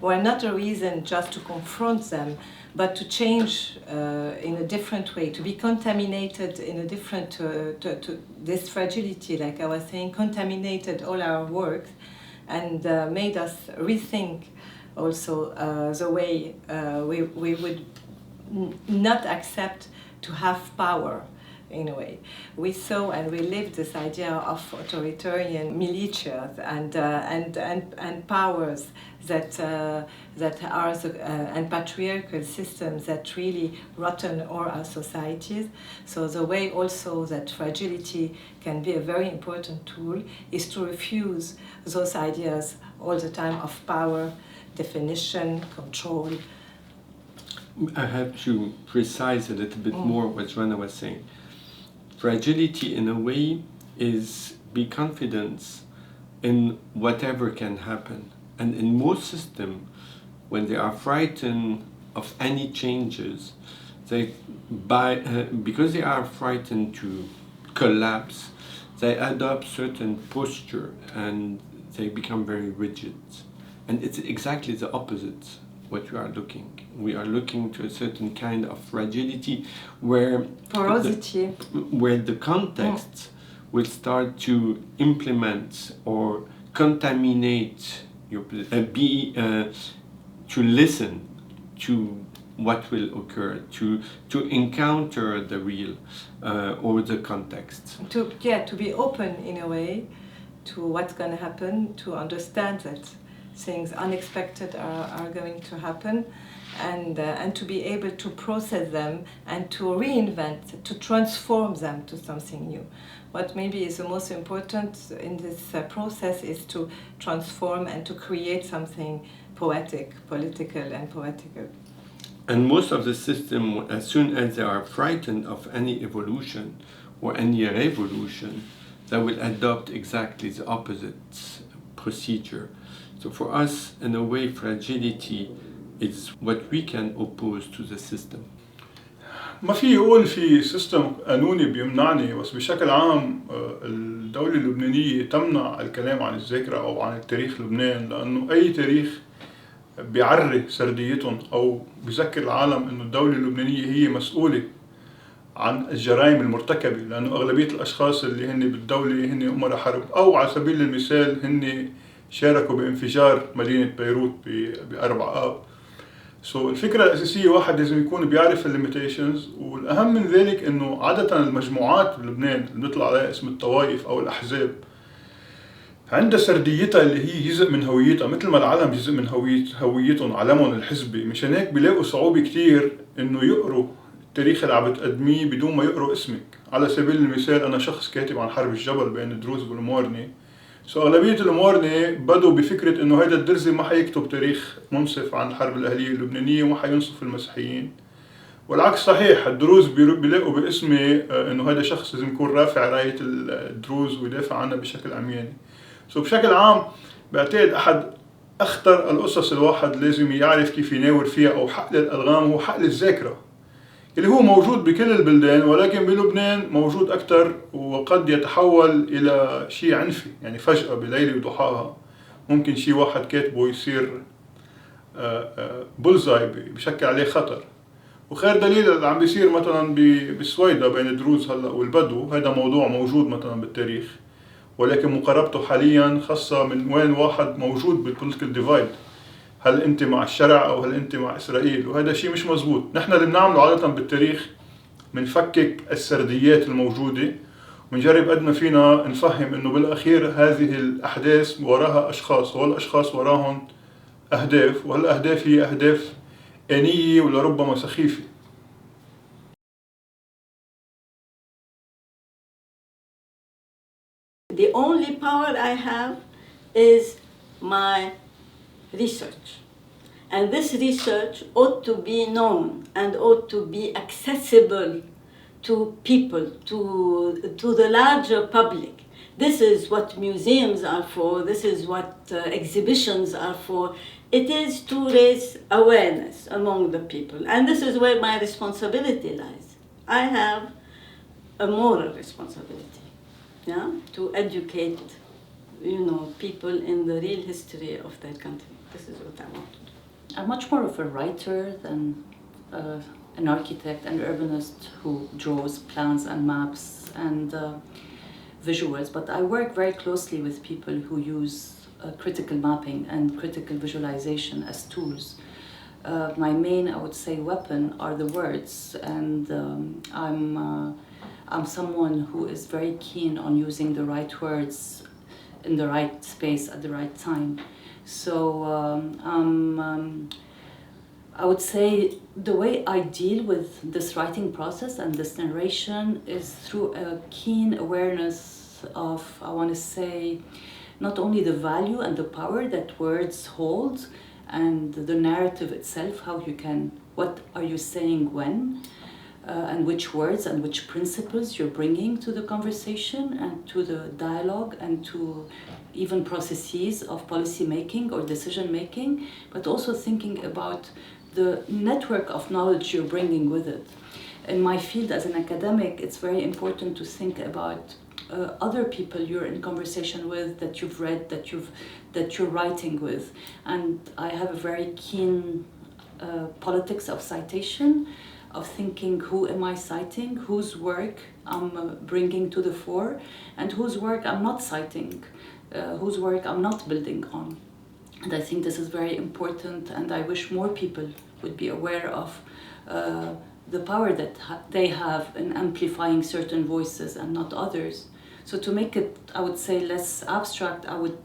were not a reason just to confront them, but to change in a different way, to be contaminated in a different, to this fragility, like I was saying, contaminated all our work and made us rethink also the way we would not accept to have power, in a way. We saw and we lived this idea of authoritarian militias and powers that are and patriarchal systems that really rotten all our societies. So the way also that fragility can be a very important tool is to refuse those ideas all the time of power, definition, control. I have to precise a little bit more what Joanna was saying. Fragility, in a way, is be confident in whatever can happen. And in most systems, when they are frightened of any changes, because they are frightened to collapse, they adopt certain posture and they become very rigid. And it's exactly the opposite what we are looking. We are looking to a certain kind of fragility where porosity, where the context will start to implement or contaminate your to listen to what will occur, to encounter the real or the context. To be open in a way to what's going to happen, to understand that things unexpected are going to happen, and to be able to process them and to reinvent, to transform them to something new. What maybe is the most important in this process is to transform and to create something poetic, political and poetical. And most of the system, as soon as they are frightened of any evolution or any revolution, they will adopt exactly the opposite procedure. So for us, in a way, fragility is what we can oppose to the system. ما في يقول في سيستم قانوني بيمنعني، بس بشكل عام الدولة اللبنانية تمنع الكلام عن الذاكرة أو عن التاريخ لبنان، لأنه أي تاريخ بيعري سرديتهم أو بيذكر العالم إنه الدولة اللبنانية هي مسؤولة عن الجرائم المرتكبة، لأنه أغلبية الأشخاص اللي هن بالدولة هن أمراء حرب، أو على سبيل المثال هن شاركوا بانفجار مدينة بيروت ب4 آب. الفكرة الأساسية واحد لازم يكون بيعرف الليميتيشنز، والأهم من ذلك إنه عادة المجموعات بلبنان اللي بنطلع عليها اسم الطوائف أو الأحزاب عندها سرديتها اللي هي جزء من هويتها، مثل ما العالم جزء من هويتهم، علمهم الحزبي. مشان هيك بيلاقوا صعوبة كتير إنه يقروا التاريخ اللي عم بتقدميه بدون ما يقروا اسمك. على سبيل المثال أنا شخص كاتب عن حرب الجبل بين الدروز والموارنة، أغلبية الموارنة بدوا بفكرة إنه هيدا الدرزي ما حيكتب تاريخ منصف عن الحرب الأهلية اللبنانية وما حينصف المسيحيين، والعكس صحيح. الدروز بيلاقوا باسمي إنه هيدا شخص لازم يكون رافع راية الدروز ويدافع عنها بشكل عمياني. بشكل عام بعتقد أحد أخطر القصص الواحد لازم يعرف كيف يناور فيها أو حقل الألغام هو حقل الذاكرة، اللي هو موجود بكل البلدان ولكن بلبنان موجود أكثر، وقد يتحول إلى شيء عنفي. يعني فجأة بليلة وضحاها ممكن شيء واحد كاتبه يصير بولزاي بشكل عليه خطر. وخير دليل اللي عم بيصير مثلا بالسويدة بين الدروز هلا والبدو، هذا موضوع موجود مثلا بالتاريخ، ولكن مقاربته حاليا خاصة من وين واحد موجود بالبوليتيكال ديفايد، هل انت مع الشرع او هل انت مع اسرائيل، وهذا شيء مش مزبوط. نحن اللي بنعمله عادة بالتاريخ بنفكك السرديات الموجودة ونجرب قد ما فينا نفهم انه بالاخير هذه الاحداث وراها اشخاص، والاشخاص وراهم اهداف، وهالاهداف هي اهداف آنية ولربما سخيفة. The only power I have is my research. And this research ought to be known and ought to be accessible to people, to the larger public. This is what museums are for, this is what exhibitions are for. It is to raise awareness among the people. And this is where my responsibility lies. I have a moral responsibility, yeah, to educate, people in the real history of their country. This is what I want to do. I'm much more of a writer than an architect and urbanist who draws plans and maps and visuals, but I work very closely with people who use critical mapping and critical visualization as tools. My main, I would say, weapon are the words, and I'm someone who is very keen on using the right words in the right space at the right time. So I would say the way I deal with this writing process and this narration is through a keen awareness of, I want to say, not only the value and the power that words hold and the narrative itself, what are you saying when, and which words and which principles you're bringing to the conversation and to the dialogue and to even processes of policy making or decision making, but also thinking about the network of knowledge you're bringing with it. In my field as an academic, it's very important to think about other people you're in conversation with, that you've read, that you're writing with. And I have a very keen politics of citation, of thinking who am I citing, whose work I'm bringing to the fore, and whose work I'm not citing, whose work I'm not building on. And I think this is very important, and I wish more people would be aware of the power that they have in amplifying certain voices and not others. So to make it, I would say, less abstract, I would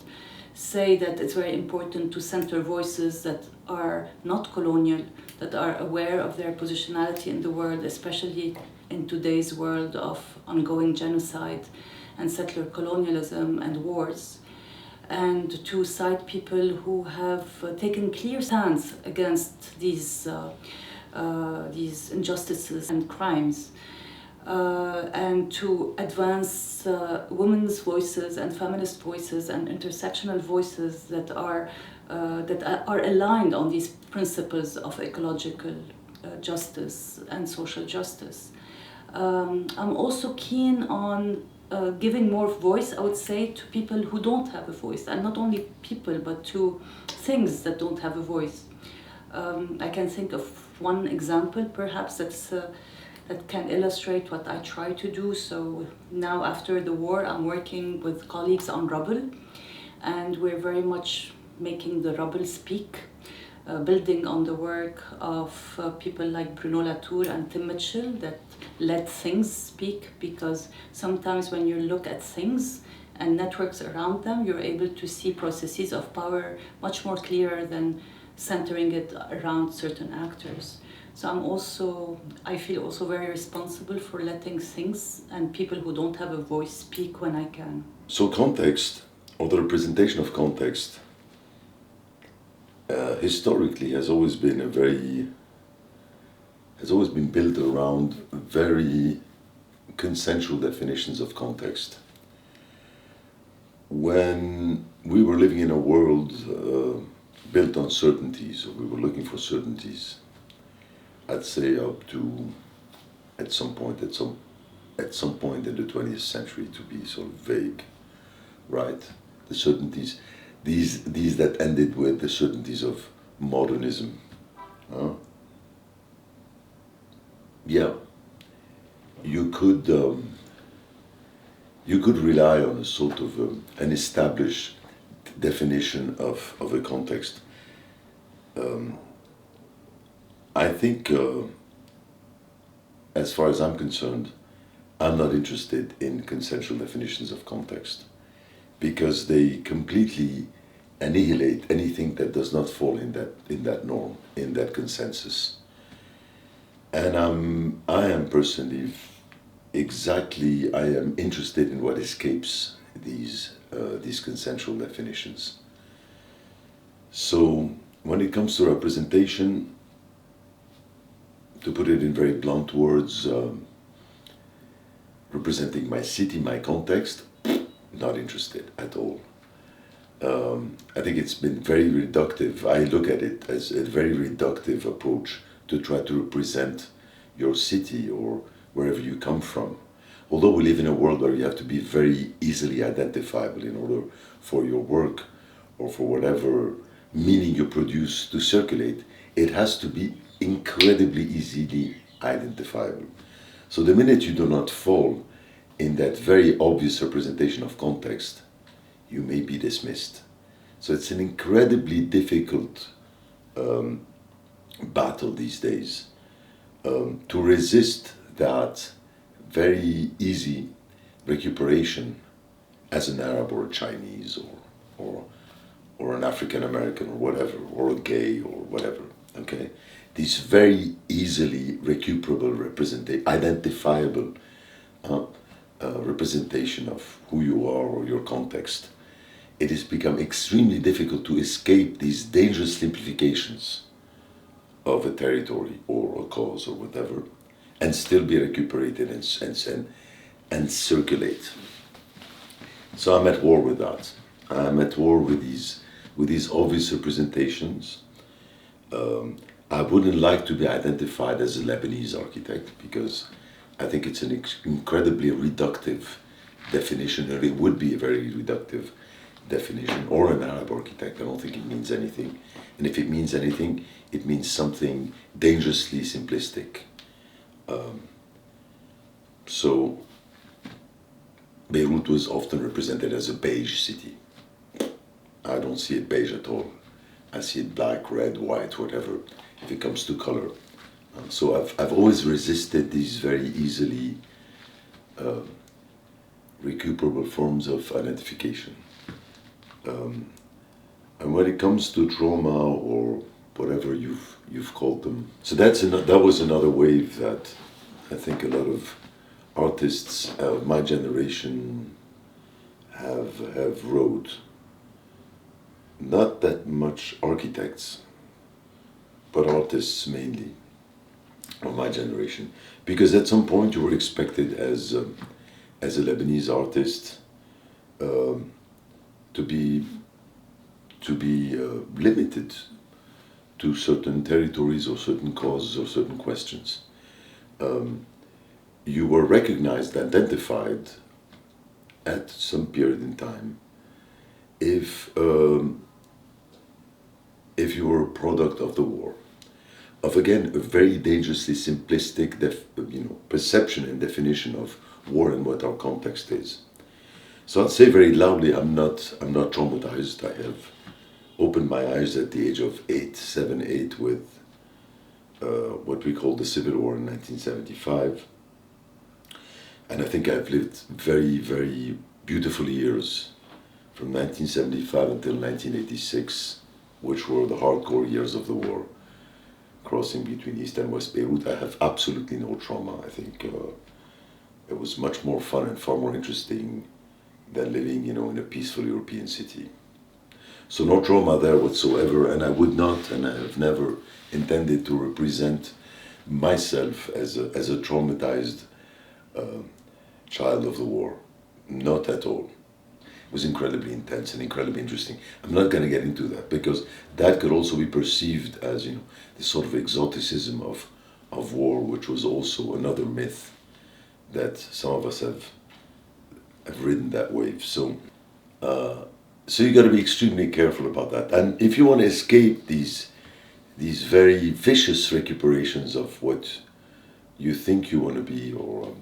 say that it's very important to center voices that are not colonial, that are aware of their positionality in the world, especially in today's world of ongoing genocide and settler colonialism and wars, and to cite people who have taken clear stance against these injustices and crimes, and to advance women's voices and feminist voices and intersectional voices that are aligned on these principles of ecological justice and social justice. I'm also keen on giving more voice, I would say, to people who don't have a voice, and not only people, but to things that don't have a voice. I can think of one example, perhaps, that can illustrate what I try to do. So now, after the war, I'm working with colleagues on rubble, and we're very much making the rubble speak, building on the work of people like Bruno Latour and Tim Mitchell that let things speak, because sometimes when you look at things and networks around them, you're able to see processes of power much more clearer than centering it around certain actors. So I feel also very responsible for letting things and people who don't have a voice speak when I can. So context, or the representation of context, historically has always been built around very consensual definitions of context. When we were living in a world built on certainties, or we were looking for certainties, I'd say up to at some point in the 20th century, to be sort of vague, right? The certainties, these that ended with the certainties of modernism. Yeah, you could rely on a sort of an established definition of a context. I think, as far as I'm concerned, I'm not interested in consensual definitions of context, because they completely annihilate anything that does not fall in that norm, in that consensus. And I am personally I am interested in what escapes these consensual definitions. So when it comes to representation, to put it in very blunt words, representing my city, my context, not interested at all. I think it's been very reductive. I look at it as a very reductive approach to try to represent your city or wherever you come from. Although we live in a world where you have to be very easily identifiable in order for your work or for whatever meaning you produce to circulate, it has to be incredibly easily identifiable. So the minute you do not fall in that very obvious representation of context, you may be dismissed. So it's an incredibly difficult battle these days to resist that very easy recuperation as an Arab or a Chinese or an African American or whatever, or a gay or whatever. Okay, this very easily recuperable, identifiable representation of who you are or your context. It has become extremely difficult to escape these dangerous simplifications of a territory or a cause or whatever, and still be recuperated and circulate. So I'm at war with that. I'm at war with these obvious representations. I wouldn't like to be identified as a Lebanese architect, because I think it's an incredibly reductive definition, or it would be a very reductive definition, or an Arab architect. I don't think it means anything. And if it means anything, it means something dangerously simplistic. So Beirut was often represented as a beige city. I don't see it beige at all. I see it black, red, white, whatever, if it comes to color. So I've always resisted these very easily recuperable forms of identification. And when it comes to trauma or whatever you've called them, so that was another wave that I think a lot of artists of my generation have wrote. Not that much architects, but artists mainly of my generation, because at some point you were expected as a Lebanese artist to be limited to certain territories or certain causes or certain questions. You were recognized, identified at some period in time, if you were a product of the war, of again a very dangerously simplistic perception and definition of war and what our context is. So I'd say very loudly, I'm not traumatized. I have opened my eyes at the age of 7, 8 with what we call the Civil War in 1975. And I think I've lived very, very beautiful years from 1975 until 1986, which were the hardcore years of the war, crossing between East and West Beirut. I have absolutely no trauma. I think it was much more fun and far more interesting than living, in a peaceful European city. So no trauma there whatsoever, and I would not, and I have never intended to represent myself as a traumatized child of the war. Not at all. It was incredibly intense and incredibly interesting. I'm not going to get into that because that could also be perceived as, this sort of exoticism of war, which was also another myth that some of us have ridden that wave. So you got to be extremely careful about that. And if you want to escape these very vicious recuperations of what you think you want to be, or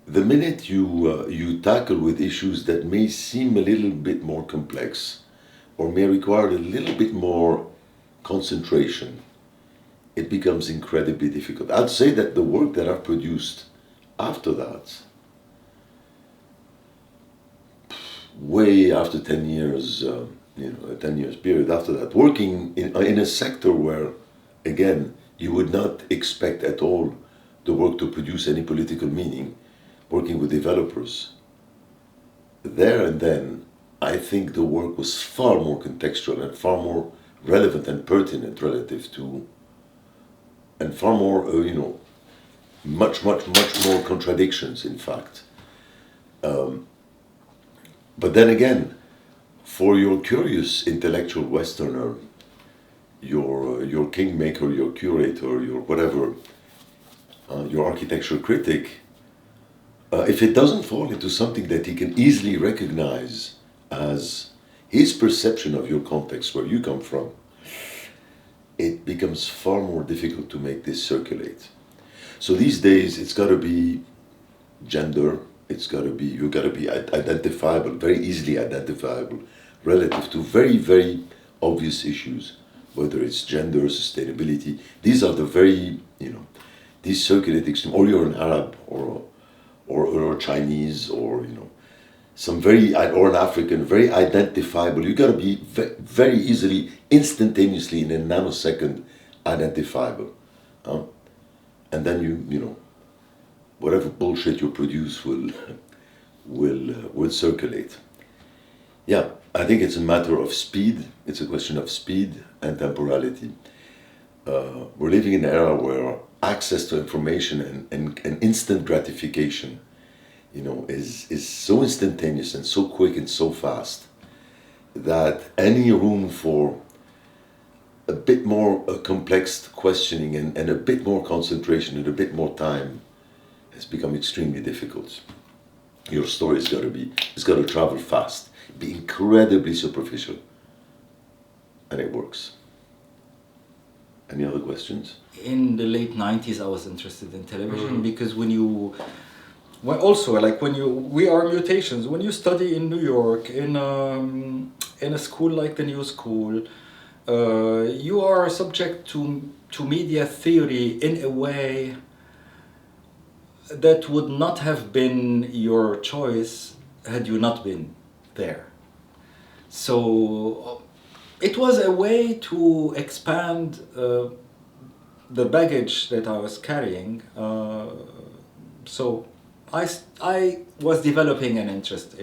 the minute you tackle with issues that may seem a little bit more complex or may require a little bit more concentration, it becomes incredibly difficult. I'd say that the work that I've produced after that, way after 10 years, a 10 years period after that, working in a sector where, again, you would not expect at all the work to produce any political meaning, working with developers, there and then, I think the work was far more contextual and far more relevant and pertinent relative to, and far more, much more contradictions, in fact. But then again, for your curious intellectual Westerner, your kingmaker, your curator, your whatever, your architectural critic, if it doesn't fall into something that he can easily recognize as his perception of your context, where you come from, it becomes far more difficult to make this circulate. So these days, it's got to be gender, you've got to be identifiable, very easily identifiable, relative to very, very obvious issues, whether it's gender, sustainability. These are the very, these circulate extreme, or you're an Arab, or Chinese, or, or an African, very identifiable. You've got to be very easily, instantaneously, in a nanosecond, identifiable. And then whatever bullshit you produce will circulate. Yeah, I think it's a matter of speed. It's a question of speed and temporality. We're living in an era where access to information and instant gratification, is so instantaneous and so quick and so fast that any room for a bit more complex questioning and a bit more concentration and a bit more time has become extremely difficult. Your story it's got to travel fast, be incredibly superficial, and it works. Any other questions? In the late 90s, I was interested in television because we are mutations. When you study in New York, in a school like the New School, you are subject to media theory in a way that would not have been your choice had you not been there. So it was a way to expand the baggage that I was carrying. So I was developing an interest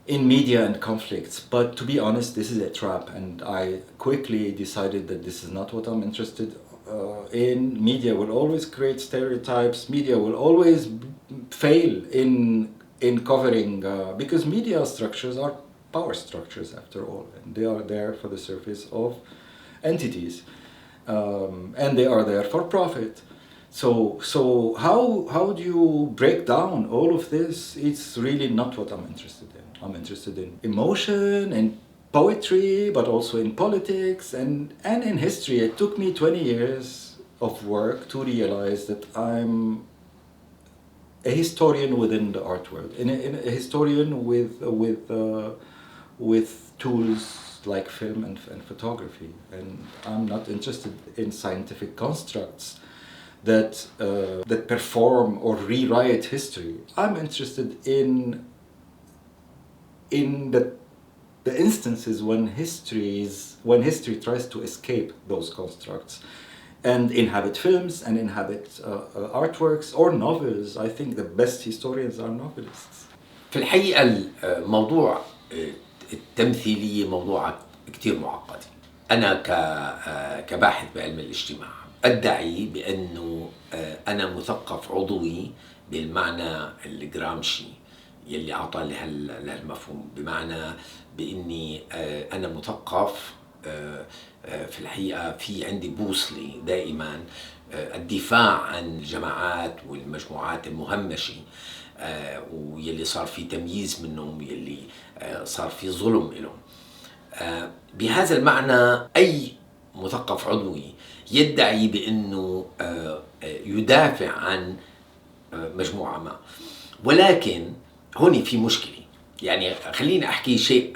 in media and conflicts, but to be honest, this is a trap, and I quickly decided that this is not what I'm interested in. Media will always create stereotypes. Media will always fail in covering, because media structures are power structures after all, and they are there for the surface of entities, and they are there for profit. So how do you break down all of this? It's really not what I'm interested in. I'm interested in emotion and poetry, but also in politics and in history. It took me 20 years of work to realize that I'm a historian within the art world, in a historian with tools like film and photography, and I'm not interested in scientific constructs that perform or rewrite history. I'm interested in the instances when history tries to escape those constructs and inhabit films and inhabit artworks or novels. I think the best historians are novelists. في الحقيقة الموضوع التمثيلية موضوع كتير معقد. أنا كباحث بعلم الاجتماع أدعي بأنه أنا مثقف عضوي بالمعنى الجرامشي يلي أعطى لهالمفهوم، بمعنى بإني أنا مثقف في الحقيقة في عندي بوصلة دائما الدفاع عن الجماعات والمجموعات المهمشة ويلي صار في تمييز منهم، يلي صار في ظلم لهم. بهذا المعنى أي مثقف عضوي يدعي بأنه يدافع عن مجموعة ما، ولكن هون في مشكلة. يعني خليني أحكي شيء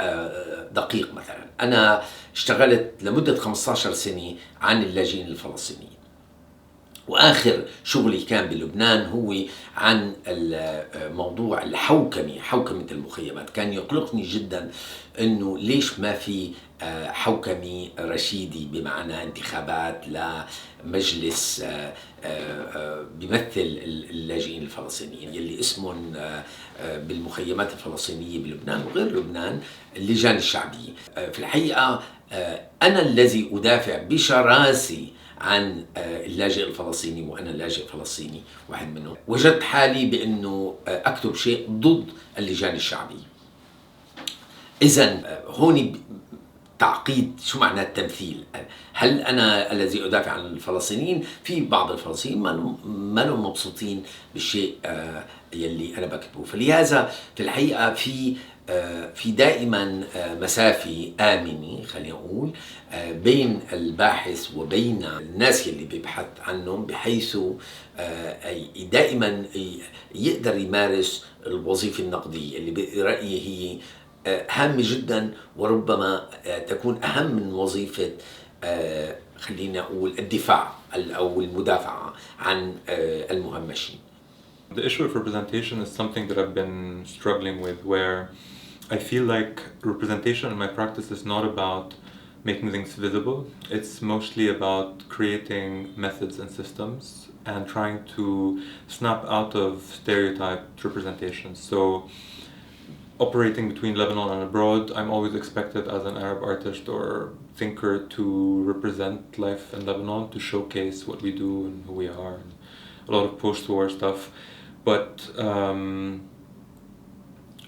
دقيق. مثلا أنا اشتغلت لمدة 15 سنة عن اللاجئين الفلسطينيين، وآخر شغلي كان بلبنان هو عن موضوع حوكمة المخيمات. كان يقلقني جدا أنه ليش ما في حوكمة رشيدي، بمعنى انتخابات لمجلس بيمثل اللاجئين الفلسطينيين يلي اسمهم بالمخيمات الفلسطينية بلبنان وغير لبنان اللجان الشعبية. في الحقيقة أنا الذي أدافع بشراسة عن اللاجئ الفلسطيني، وأنا اللاجئ الفلسطيني واحد منهم. وجدت حالي بأنه أكتب شيء ضد اللجان الشعبية. إذن هون تعقيد شو معنى التمثيل. هل أنا الذي أدافع عن الفلسطينيين؟ في بعض الفلسطينيين ما لهم مبسوطين بالشيء يلي أنا بكتبه. فلهذا في الحقيقة في دائما مسافة آمنة، خلينا نقول، بين الباحث وبين الناس يلي بيبحث عنهم، بحيث دائما يقدر يمارس الوظيفة النقدية اللي برأيي هي هامة جدا، وربما تكون أهم من وظيفة خلينا نقول الدفاع أو المدافعة عن المهمشين. The issue of representation is something that I've been struggling with, where I feel like representation in my practice is not about making things visible. It's mostly about creating methods and systems and trying to snap out of stereotyped representations. So operating between Lebanon and abroad, I'm always expected as an Arab artist or thinker to represent life in Lebanon, to showcase what we do and who we are, and a lot of post-war stuff. But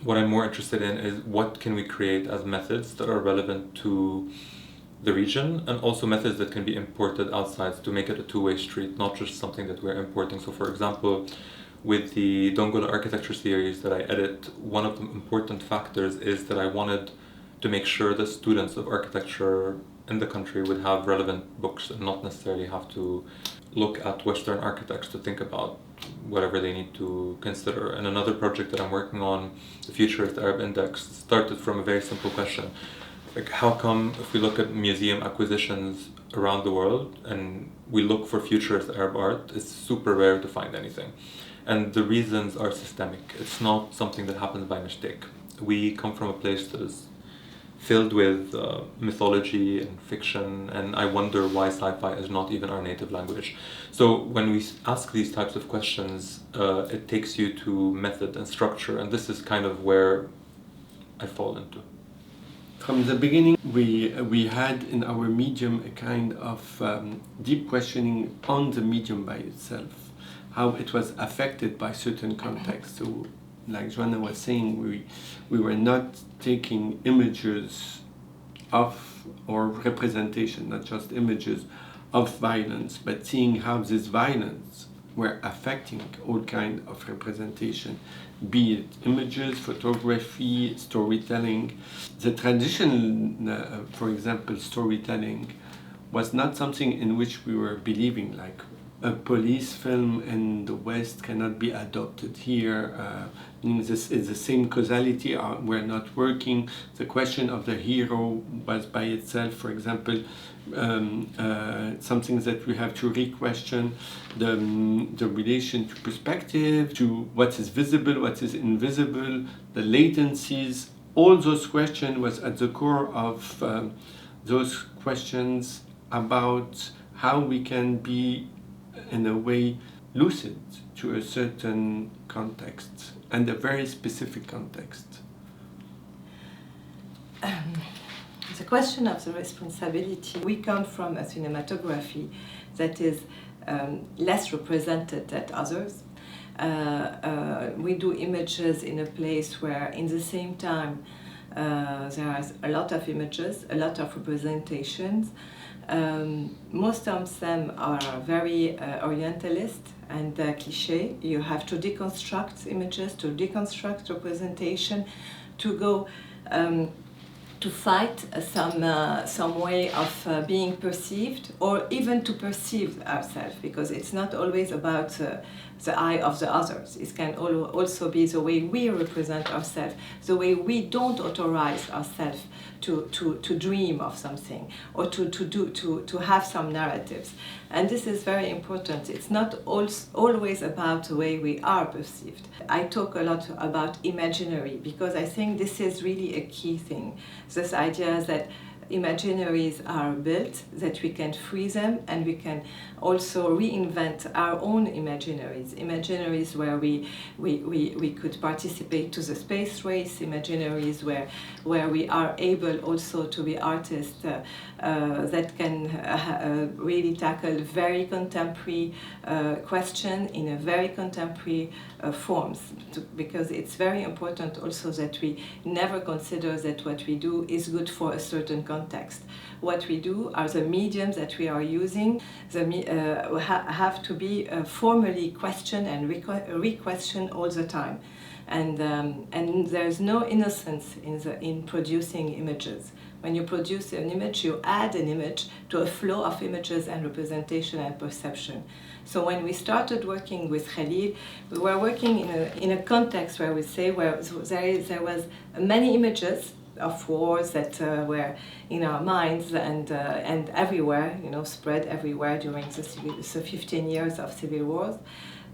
what I'm more interested in is what can we create as methods that are relevant to the region, and also methods that can be imported outside to make it a two-way street, not just something that we're importing. So for example, with the Dongola architecture series that I edit, one of the important factors is that I wanted to make sure that students of architecture in the country would have relevant books and not necessarily have to look at Western architects to think about whatever they need to consider. And another project that I'm working on, the Futurist Arab Index, started from a very simple question. Like, how come if we look at museum acquisitions around the world and we look for futurist Arab art, it's super rare to find anything? And the reasons are systemic. It's not something that happens by mistake. We come from a place that is filled with mythology and fiction, and I wonder why sci-fi is not even our native language. So when we ask these types of questions, it takes you to method and structure, and this is kind of where I fall into. From the beginning, we had in our medium a kind of deep questioning on the medium by itself, how it was affected by certain contexts. So, like Joanna was saying, we were not taking images of, or representation, not just images of violence, but seeing how this violence were affecting all kind of representation, be it images, photography, storytelling. The traditional, for example, storytelling was not something in which we were believing, like a police film in the West cannot be adopted here. This is the same causality, we're not working. The question of the hero was by itself, for example, something that we have to re-question. The relation to perspective, to what is visible, what is invisible, the latencies, all those questions was at the core of those questions about how we can be in a way lucid to a certain context and a very specific context. The question of the responsibility, we come from a cinematography that is less represented than others. We do images in a place where in the same time there are a lot of images, a lot of representations. Most of them are very orientalist and cliché. You have to deconstruct images, to deconstruct representation, to go to fight some way of being perceived, or even to perceive ourselves, because it's not always about the eye of the others. It can also be the way we represent ourselves, the way we don't authorize ourselves to dream of something or to have some narratives. And this is very important. It's not always about the way we are perceived. I talk a lot about imaginary because I think this is really a key thing. This idea that imaginaries are built, that we can free them, and we can also reinvent our own imaginaries where we could participate to the space race, imaginaries where we are able also to be artists that can really tackle very contemporary question in a very contemporary forms, because it's very important also that we never consider that what we do is good for a certain context. What we do are the mediums that we are using, have to be formally questioned and re-questioned all the time. And there's no innocence in producing images. When you produce an image, you add an image to a flow of images and representation and perception. So when we started working with Khalil, we were working in a context where we say there was many images of wars that were in our minds and everywhere, spread everywhere during the 15 years of civil wars.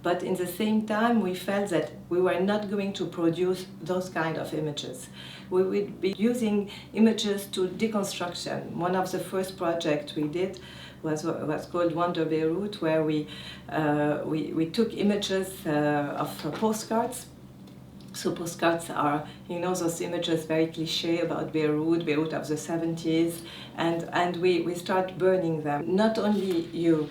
But in the same time, we felt that we were not going to produce those kind of images. We would be using images to deconstruction. One of the first projects we did was called Wonder Beirut, where we took images of postcards. So postcards are, those images very cliché about Beirut of the 70s, and we start burning them. Not only you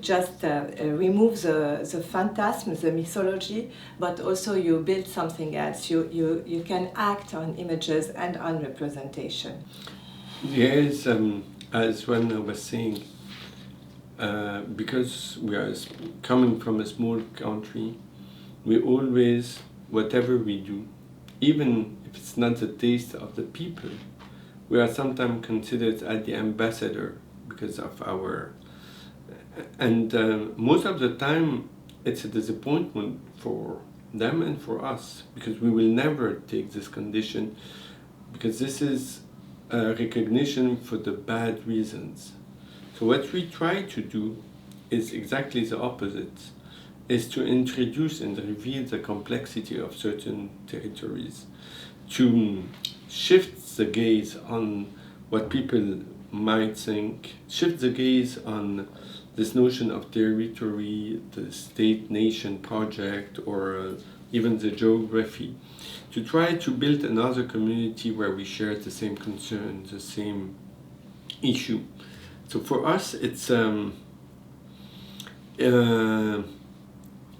just remove the phantasm, the mythology, but also you build something else. You can act on images and on representation. Yes, as Rana was saying, because we are coming from a small country, we always, whatever we do, even if it's not the taste of the people, we are sometimes considered as the ambassador because of our... And most of the time, it's a disappointment for them and for us, because we will never take this condition, because this is a recognition for the bad reasons. So what we try to do is exactly the opposite, is to introduce and reveal the complexity of certain territories, to shift the gaze on what people might think, shift the gaze on this notion of territory, the state-nation project, or even the geography, to try to build another community where we share the same concern, the same issue. So for us, it's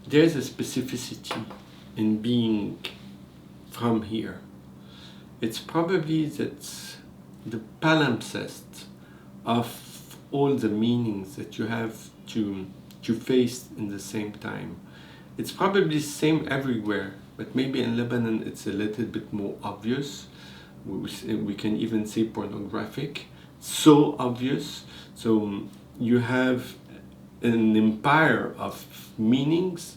there's a specificity in being from here. It's probably that the palimpsest of all the meanings that you have to you face in the same time. It's probably the same everywhere, but maybe in Lebanon it's a little bit more obvious. We can even say pornographic, so obvious. So you have an empire of meanings.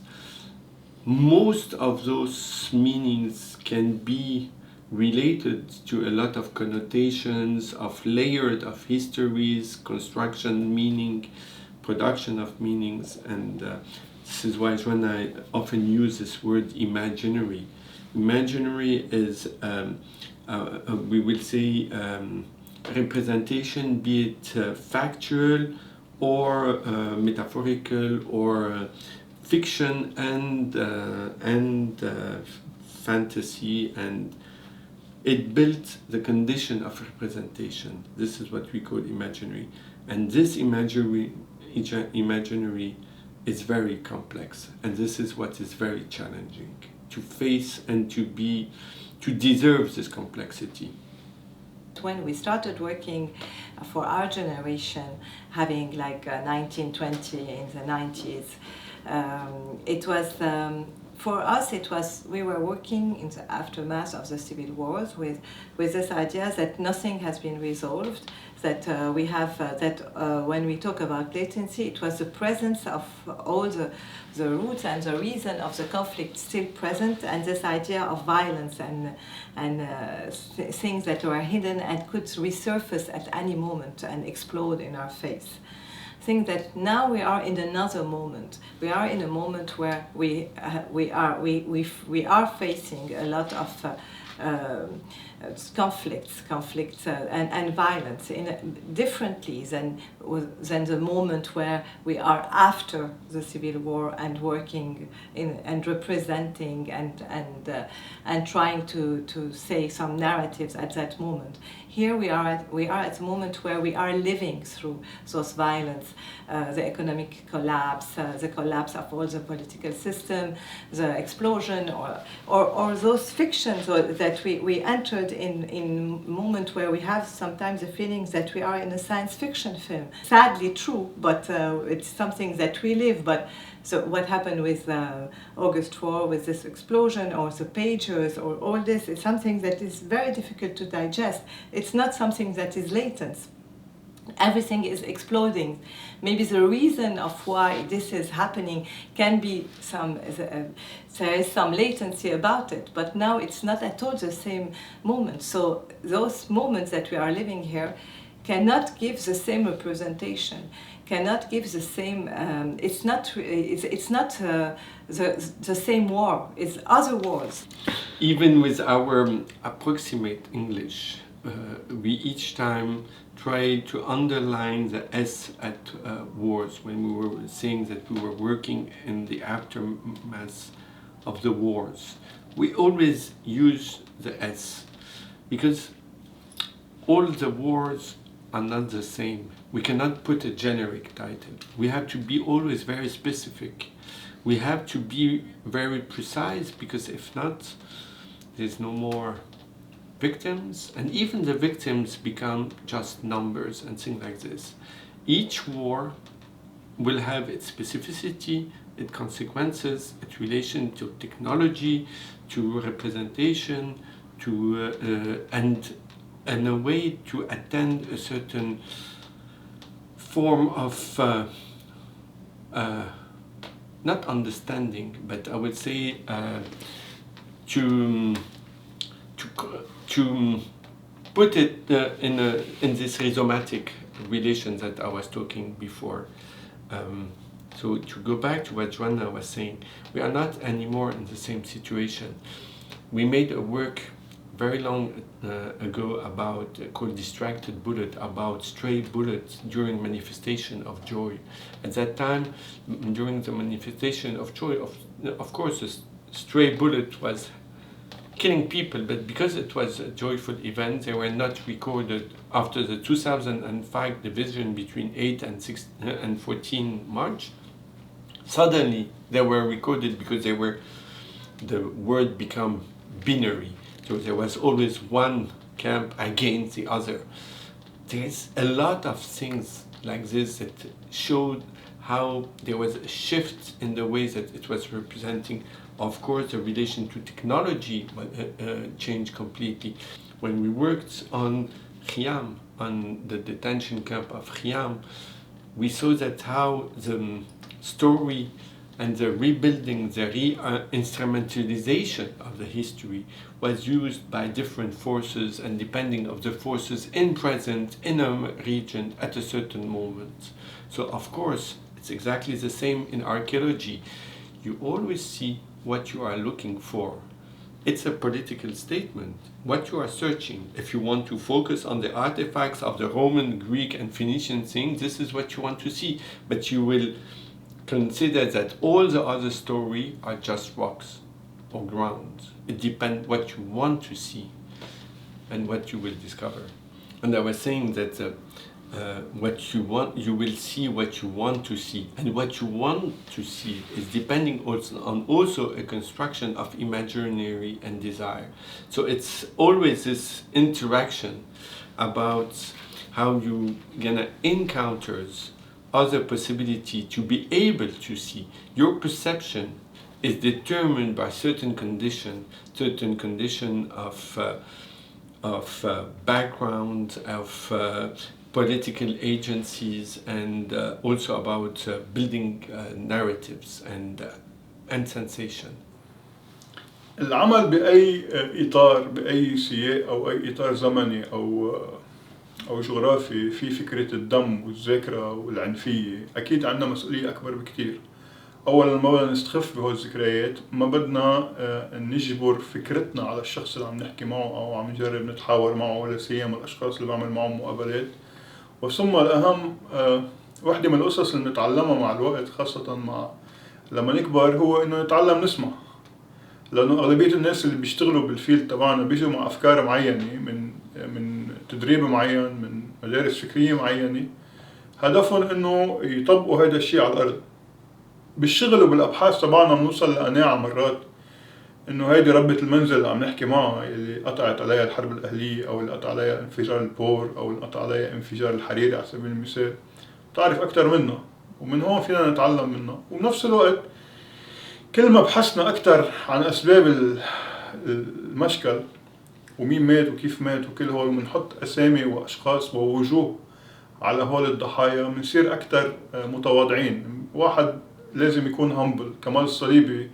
Most of those meanings can be related to a lot of connotations, of layered of histories, construction, meaning, production of meanings, and this is why when I often use this word imaginary. Imaginary is, we will say, representation, be it factual or metaphorical or fiction and fantasy, and it built the condition of representation. This is what we call imaginary, and this imaginary is very complex, and this is what is very challenging to face and to deserve this complexity. When we started working for our generation, having like 1920 in the 90s, it was for us, we were working in the aftermath of the civil wars with this idea that nothing has been resolved, that we have, when we talk about latency, it was the presence of all the roots and the reason of the conflict still present, and this idea of violence and things that were hidden and could resurface at any moment and explode in our face. I think that now we are in another moment. We are in a moment where we are facing a lot of conflicts and violence differently than the moment where we are after the civil war and working and representing and trying to say some narratives at that moment. Here we are at a moment where we are living through those violence, the economic collapse, the collapse of all the political system, the explosion, or those fictions that we entered in moment where we have sometimes the feelings that we are in a science fiction film. Sadly true, but it's something that we live. But so what happened with August 4, with this explosion, or the pagers, or all this, is something that is very difficult to digest. It's not something that is latent. Everything is exploding. Maybe the reason of why this is happening can be there is some latency about it, but now it's not at all the same moment. So those moments that we are living here cannot give the same representation, cannot give the same, it's not the same war, it's other wars. Even with our approximate English, we each time try to underline the S at wars when we were saying that we were working in the aftermath of the wars. We always use the S because all the wars are not the same. We cannot put a generic title. We have to be always very specific. We have to be very precise, because if not, there's no more victims, and even the victims become just numbers and things like this. Each war will have its specificity, its consequences, its relation to technology, to representation, to and a way to attend a certain form of not understanding, but I would say to put it in this rhizomatic relation that I was talking before. So to go back to what Joanna was saying, we are not anymore in the same situation. We made a work very long ago about called Distracted Bullet, about stray bullets during manifestation of joy. At that time, during the manifestation of joy, of course, the stray bullet was killing people, but because it was a joyful event, they were not recorded after the 2005 division between 8 and 14 March. Suddenly, they were recorded because the word became binary. So there was always one camp against the other. There's a lot of things like this that showed how there was a shift in the ways that it was representing. Of course, the relation to technology changed completely. When we worked on Khiam, on the detention camp of Khiam, we saw that how the story and the rebuilding, the re-instrumentalization of the history was used by different forces, and depending of the forces in present in a region at a certain moment. So of course, it's exactly the same in archaeology. You always see what you are looking for. It's a political statement, what you are searching. If you want to focus on the artifacts of the Roman, Greek and Phoenician things, this is what you want to see. But you will consider that all the other story are just rocks or ground. It depends what you want to see and what you will discover. And I was saying that what you want, you will see what you want to see, and what you want to see is depending also on a construction of imaginary and desire. So it's always this interaction about how you gonna encounters other possibility to be able to see. Your perception is determined by certain condition of background, of political agencies, and also about building narratives and sensation. العمل بأي إطار، بأي سياق أو أي إطار زمني أو جغرافي في فكرة الدم والذاكرة والعنفية، أكيد عندنا مسؤولية أكبر بكتير. أولاً ما بدنا نستخف بهول الذكريات، ما بدنا نجبر فكرتنا على الشخص اللي عم نحكي معه أو عم نجرب نتحاور معه، ولا سيما الأشخاص اللي بعمل معهم مقابلات. وثم الأهم، واحدة من القصص اللي نتعلمها مع الوقت، خاصة لما نكبر، هو إنه نتعلم نسمع. لأنه أغلبية الناس اللي بيشتغلوا بالفيلد تبعنا بيجوا مع أفكار معينة من تدريب معين، من مدارس فكرية معينة، هدفهم إنه يطبقوا هذا الشيء على الأرض. بالشغل وبالأبحاث تبعنا بنوصل لقناعة مرات إنه هيدي ربة المنزل اللي عم نحكي معها، اللي قطعت عليها الحرب الأهلية، أو اللي قطع عليها انفجار البور، أو اللي قطع عليها انفجار الحريري على سبيل المثال، تعرف أكتر منا، ومن هون فينا نتعلم منها. وبنفس الوقت كل ما بحثنا أكتر عن أسباب المشكل ومين مات وكيف مات وكل هول، ومنحط أسامي وأشخاص ووجوه على هول الضحايا، منصير أكتر متواضعين. واحد لازم يكون همبل. كمال الصليبي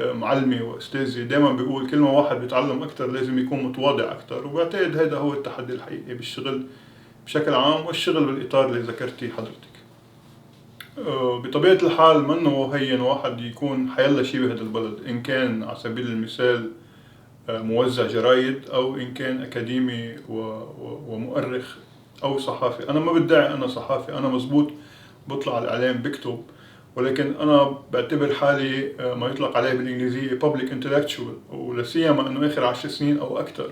معلمي وأستاذي دائما بيقول كل ما واحد بيتعلم أكتر لازم يكون متواضع أكتر. وبعتقد هذا هو التحدي الحقيقي بالشغل بشكل عام، والشغل بالإطار اللي ذكرتيه حضرتك. بطبيعة الحال منه هين واحد يكون حيلا شيء بهذا البلد، إن كان على سبيل المثال موزع جرايد، أو إن كان أكاديمي ومؤرخ أو صحافي. أنا ما بدعي أنا صحافي، أنا مزبوط بطلع على الإعلام بكتب، ولكن أنا بعتبر حالي ما يطلق عليه بالإنجليزية public intellectual. ولسيما أنه آخر 10 سنين أو أكثر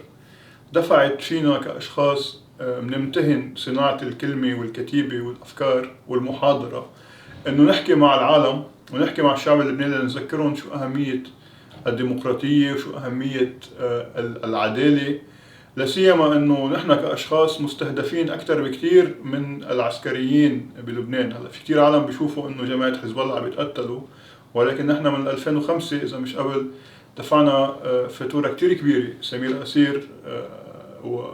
دفعت فينا كأشخاص بنمتهن صناعة الكلمة والكتيبة والأفكار والمحاضرة، أنه نحكي مع العالم ونحكي مع الشعب اللبناني لنذكرهم شو أهمية الديمقراطية وشو أهمية العدالة. لسيما أنه نحن كأشخاص مستهدفين أكثر بكتير من العسكريين بلبنان. هلا في كتير عالم بيشوفوا أنه جماعة حزب الله عم يتقتلوا، ولكن نحن من 2005 إذا مش قبل دفعنا فاتورة كتير كبيرة. سمير أسير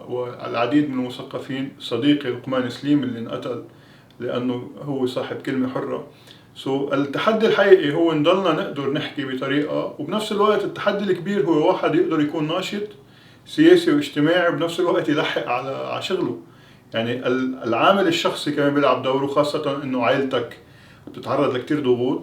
والعديد من المثقفين، صديقي لقمان سليم اللي انقتل لأنه هو صاحب كلمة حرة. التحدي الحقيقي هو نضلنا نقدر نحكي بطريقة، وبنفس الوقت التحدي الكبير هو واحد يقدر يكون ناشط سياسي واجتماعي، بنفس الوقت يلحق على شغله. يعني العامل الشخصي كمان بيلعب دوره، خاصة انه عائلتك بتتعرض لكتير ضغوط.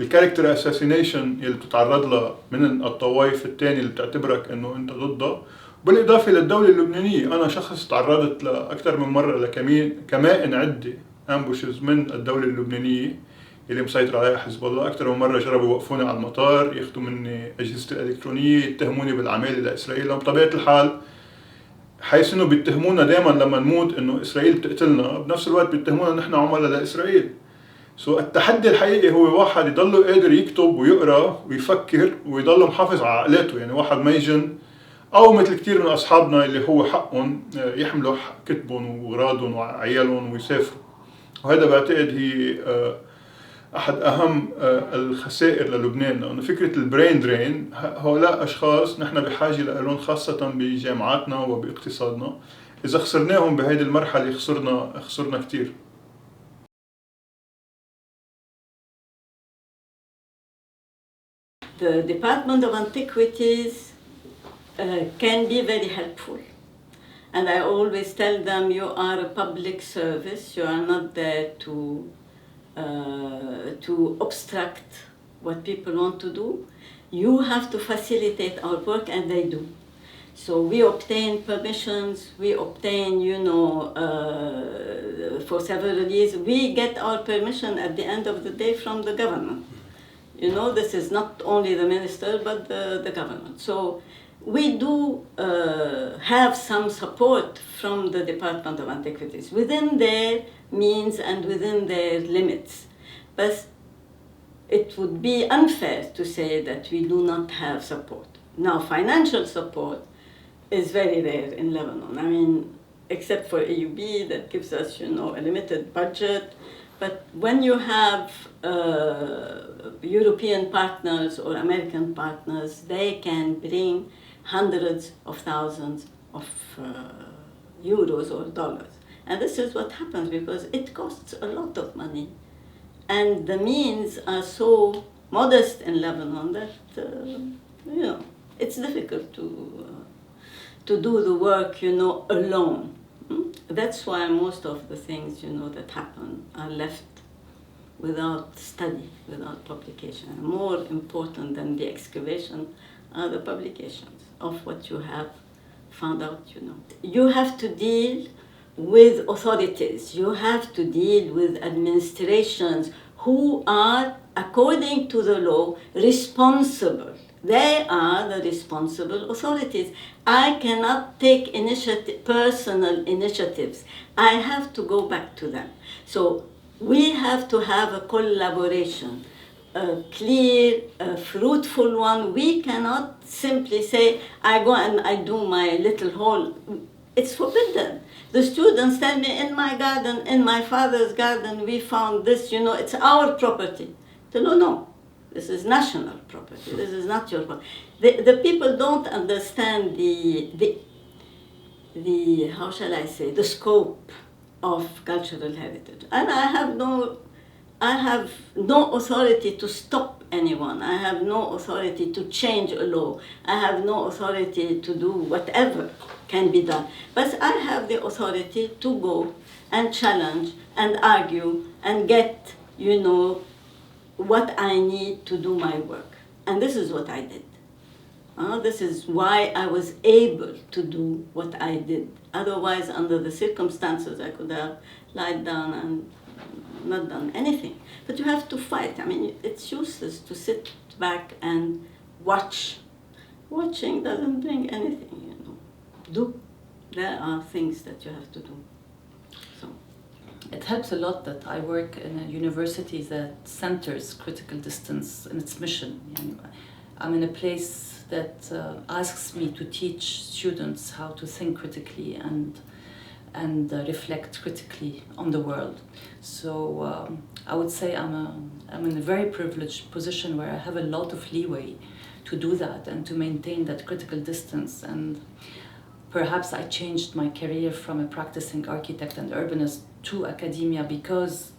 الكاركتر اساسينيشن اللي بتتعرض له من الطوائف الثانية اللي بتعتبرك انه انت ضده، بالاضافة للدولة اللبنانية. انا شخص تعرضت لأكثر من مرة لكمائن عدة امبوشز من الدولة اللبنانية اللي مسيطر عليها حزب الله. أكثر من مرة جربوا يوقفوني على المطار، ياخذوا مني أجهزة الإلكترونية، يتهموني بالعمالة لإسرائيل. بطبيعة الحال حيث إنه بيتهمونا دائما لما نموت إنه إسرائيل بتقتلنا، بنفس الوقت بيتهمونا نحن عملاء لإسرائيل. التحدي الحقيقي هو واحد يضله قادر يكتب ويقرأ ويفكر ويضله محافظ على عقلاته. يعني واحد ما يجن، أو مثل كتير من أصحابنا اللي هو حقهم يحملوا كتبهم وغراضهم وعيالهم ويسافروا. وهذا بعتقد هي أحد أهم الخسائر للبنان، لأنه فكرة البرين درين هؤلاء أشخاص نحن بحاجة لهم خاصة بجامعاتنا وباقتصادنا. إذا خسرناهم بهذه المرحلة خسرنا كتير. The Department of Antiquities can be very helpful. And I always tell them, you are a public service, you are not there to obstruct what people want to do. You have to facilitate our work, and they do. So we obtain permissions, we obtain, for several years, we get our permission at the end of the day from the government. This is not only the minister, but the government. So we do have some support from the Department of Antiquities within their means and within their limits. But it would be unfair to say that we do not have support. Now, financial support is very rare in Lebanon. I mean, except for AUB that gives us, a limited budget. But when you have European partners or American partners, they can bring hundreds of thousands of euros or dollars. And this is what happens because it costs a lot of money. And the means are so modest in Lebanon that, it's difficult to do the work, alone. That's why most of the things, that happen are left without study, without publication. And more important than the excavation are the publications of what you have found out, You have to deal with authorities. You have to deal with administrations who are, according to the law, responsible. They are the responsible authorities. I cannot take personal initiatives. I have to go back to them. So we have to have a collaboration, a clear, fruitful one. We cannot simply say, I go and I do my little hole. It's forbidden. The students tell me, in my garden, in my father's garden, we found this, it's our property. No. This is national property. This is not your property. The people don't understand the how shall I say, the scope of cultural heritage. And I have no authority to stop anyone. I have no authority to change a law. I have no authority to do whatever can be done. But I have the authority to go and challenge and argue and get, what I need to do my work. And this is what I did. This is why I was able to do what I did. Otherwise, under the circumstances, I could have lied down and not done anything. But you have to fight. I mean, it's useless to sit back and watch. Watching doesn't bring anything, Do. There are things that you have to do. It helps a lot that I work in a university that centers critical distance in its mission. I'm in a place that asks me to teach students how to think critically and reflect critically on the world. So I would say I'm in a very privileged position where I have a lot of leeway to do that and to maintain that critical distance. And perhaps I changed my career from a practicing architect and urbanist to academia because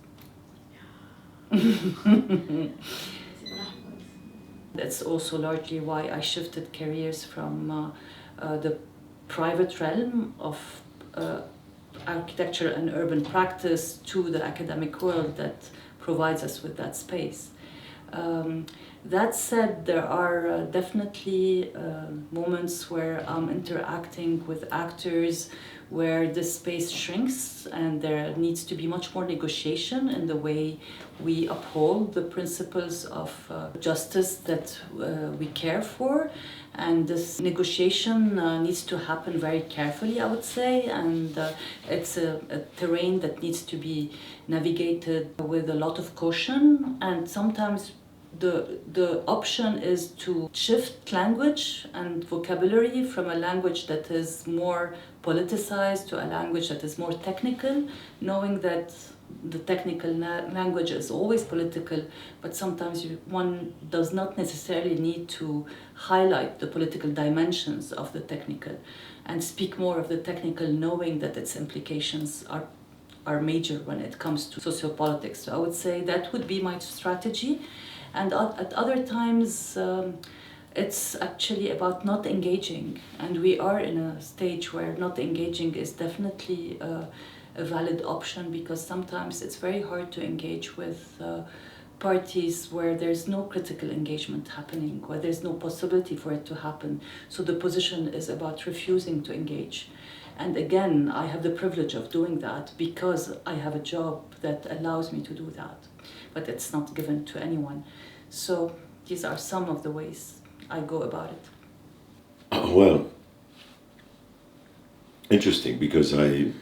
that's also largely why I shifted careers from the private realm of architecture and urban practice to the academic world that provides us with that space. That said, there are definitely moments where I'm interacting with actors where the space shrinks and there needs to be much more negotiation in the way we uphold the principles of justice that we care for. And this negotiation needs to happen very carefully, I would say, and it's a terrain that needs to be navigated with a lot of caution, and sometimes the option is to shift language and vocabulary from a language that is more politicized to a language that is more technical, knowing that the technical language is always political, but sometimes one does not necessarily need to highlight the political dimensions of the technical and speak more of the technical, knowing that its implications are major when it comes to sociopolitics. So I would say that would be my strategy. And at other times, it's actually about not engaging. And we are in a stage where not engaging is definitely a valid option, because sometimes it's very hard to engage with parties where there's no critical engagement happening, where there's no possibility for it to happen. So the position is about refusing to engage. And again, I have the privilege of doing that because I have a job that allows me to do that, but it's not given to anyone. So these are some of the ways I go about it. Well, interesting, because at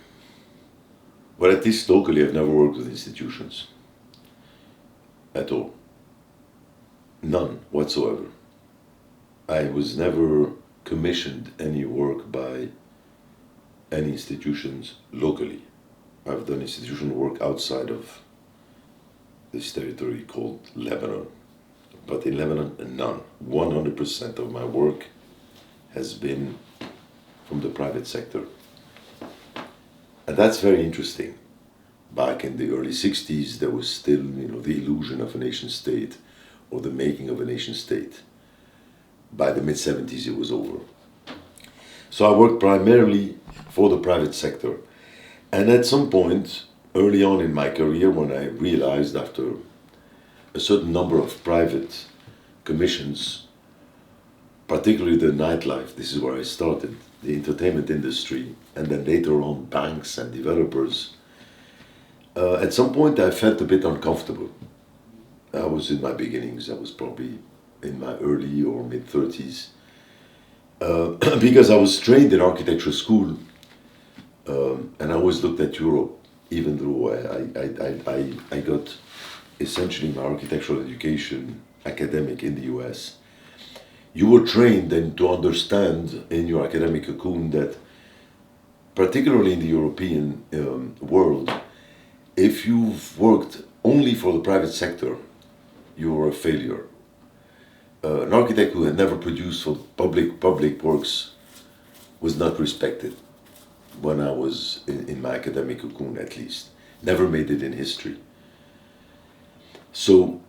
least locally, I've never worked with institutions at all. None whatsoever. I was never commissioned any work by any institutions locally. I've done institutional work outside of this territory called Lebanon. But in Lebanon, none. 100% of my work has been from the private sector. And that's very interesting. Back in the early 60s, there was still, the illusion of a nation state or the making of a nation state. By the mid-70s, it was over. So I worked primarily for the private sector. And at some point, early on in my career, when I realized after a certain number of private commissions, particularly the nightlife, this is where I started, the entertainment industry, and then later on banks and developers, at some point I felt a bit uncomfortable. I was in my beginnings, I was probably in my early or mid-30s, because I was trained in architecture school, and I always looked at Europe, even though I got essentially my architectural education academic in the US. You were trained then to understand in your academic cocoon that, particularly in the European world, if you've worked only for the private sector, you were a failure. An architect who had never produced for public works was not respected when I was in my academic cocoon, at least. Never made it in history. So,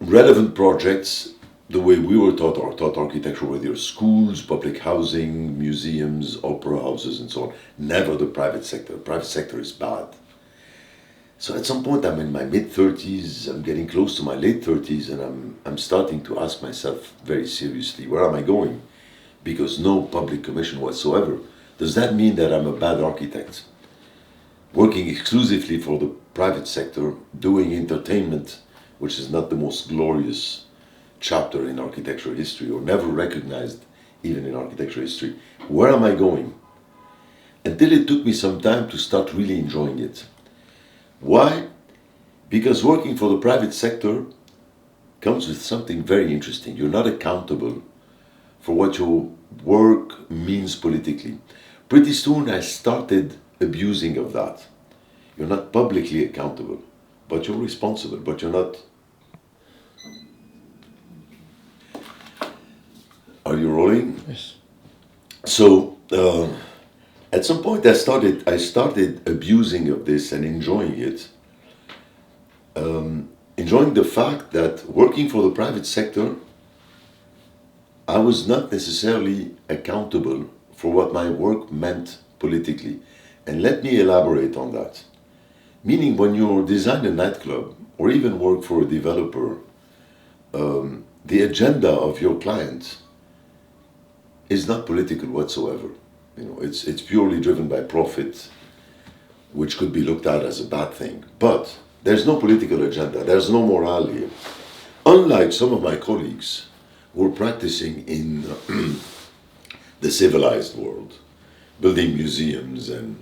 relevant projects, the way we were taught architecture, whether you're schools, public housing, museums, opera houses, and so on, never the private sector. The private sector is bad. So at some point, I'm in my mid-30s, I'm getting close to my late 30s, and I'm starting to ask myself very seriously, where am I going? Because no public commission whatsoever. Does that mean that I'm a bad architect? Working exclusively for the private sector, doing entertainment, which is not the most glorious chapter in architecture history, or never recognized even in architecture history. Where am I going? Until it took me some time to start really enjoying it. Why? Because working for the private sector comes with something very interesting. You're not accountable for what your work means politically. Pretty soon I started abusing of that. You're not publicly accountable, but you're responsible, but you're not. Are you rolling? Yes. So at some point I started abusing of this and enjoying it. Enjoying the fact that working for the private sector, I was not necessarily accountable for what my work meant politically. And let me elaborate on that. Meaning, when you design a nightclub or even work for a developer, the agenda of your client is not political whatsoever. It's purely driven by profit, which could be looked at as a bad thing. But there's no political agenda, there's no morale here. Unlike some of my colleagues who are practicing in the civilized world, building museums and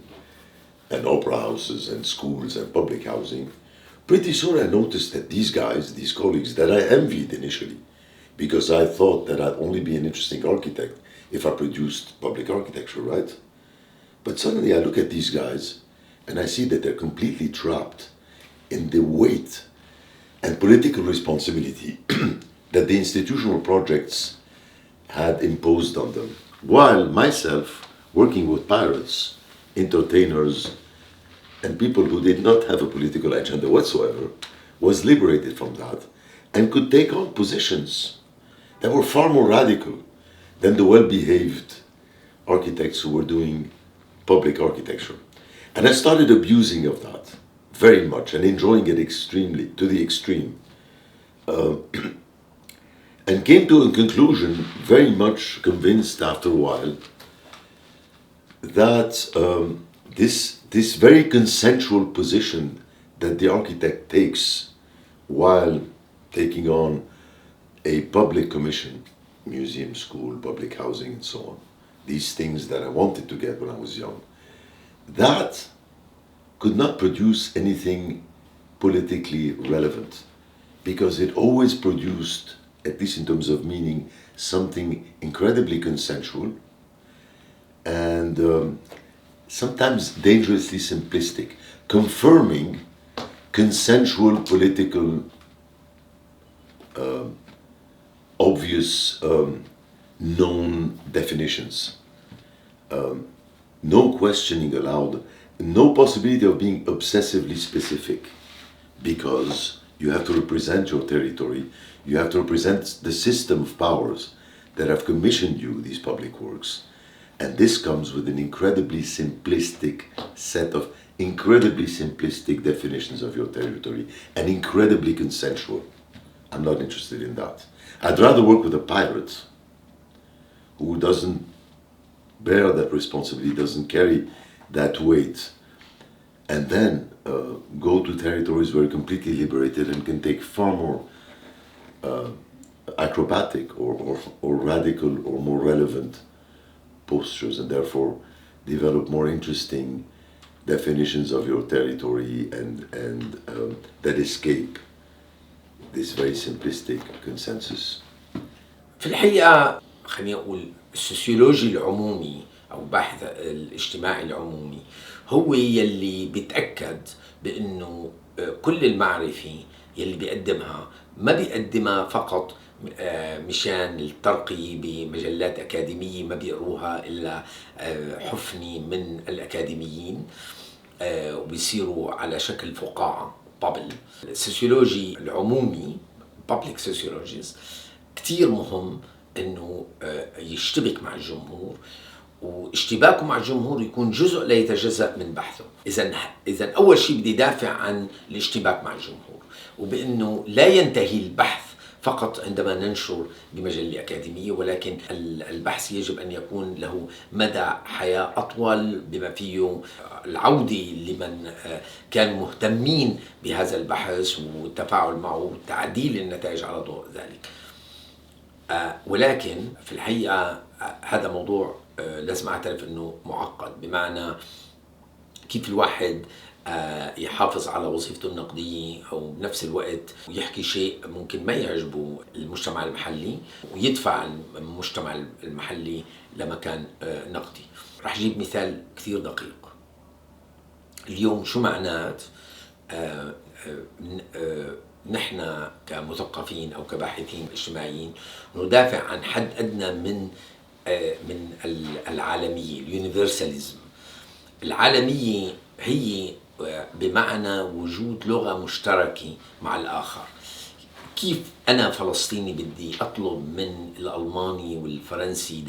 opera houses and schools and public housing, pretty soon I noticed that these guys, these colleagues that I envied initially, because I thought that I'd only be an interesting architect if I produced public architecture, right? But suddenly I look at these guys and I see that they're completely trapped in the weight and political responsibility that the institutional projects had imposed on them. While myself, working with pirates, entertainers, and people who did not have a political agenda whatsoever, was liberated from that and could take on positions that were far more radical than the well-behaved architects who were doing public architecture. And I started abusing of that very much and enjoying it extremely, to the extreme. And came to a conclusion, very much convinced after a while, that this very consensual position that the architect takes while taking on a public commission, museum, school, public housing, and so on, these things that I wanted to get when I was young, that could not produce anything politically relevant, because it always produced, at least in terms of meaning, something incredibly consensual and sometimes dangerously simplistic, confirming consensual political obvious known definitions. No questioning allowed, no possibility of being obsessively specific, because you have to represent your territory, you have to represent the system of powers that have commissioned you these public works. And this comes with an incredibly simplistic set of incredibly simplistic definitions of your territory and incredibly consensual. I'm not interested in that. I'd rather work with a pirate who doesn't bear that responsibility, doesn't carry that weight, and then go to territories where you're completely liberated and can take far more acrobatic or radical or more relevant postures, and therefore develop more interesting definitions of your territory and that escape this very simplistic consensus. في الحقيقة خليني أقول السوسيولوجي العمومي أو بحث الاجتماعي العمومي هو يلي بيتأكد بأنه كل المعرفة يلي بيقدمها ما بيقدمها فقط مشان الترقي بمجلات أكاديمية ما بيقروها إلا حفني من الأكاديميين وبيصيروا على شكل فقاعة بابل. السوسيولوجي العمومي public sociologists كتير مهم إنه يشتبك مع الجمهور، واشتباكه مع الجمهور يكون جزء لا يتجزأ من بحثه. إذا أول شيء بدي دافع عن الاشتباك مع الجمهور، وبأنه لا ينتهي البحث فقط عندما ننشر بمجلة أكاديمية، ولكن البحث يجب أن يكون له مدى حياة أطول بما فيه العودة لمن كانوا مهتمين بهذا البحث والتفاعل معه وتعديل النتائج على ضوء ذلك. ولكن في الحقيقة هذا موضوع لازم أعترف أنه معقد، بمعنى كيف الواحد يحافظ على وظيفته النقدية أو بنفس الوقت يحكي شيء ممكن ما يعجبه المجتمع المحلي ويدفع المجتمع المحلي لمكان نقدي. رح أجيب مثال كثير دقيق. اليوم شو معنات نحن كمثقفين أو كباحثين اجتماعيين ندافع عن حد أدنى من العالمية، اليونيفرساليزم. العالمية هي بمعنى وجود لغة مشتركة مع الآخر. كيف أنا فلسطيني بدي أطلب من الألماني والفرنسي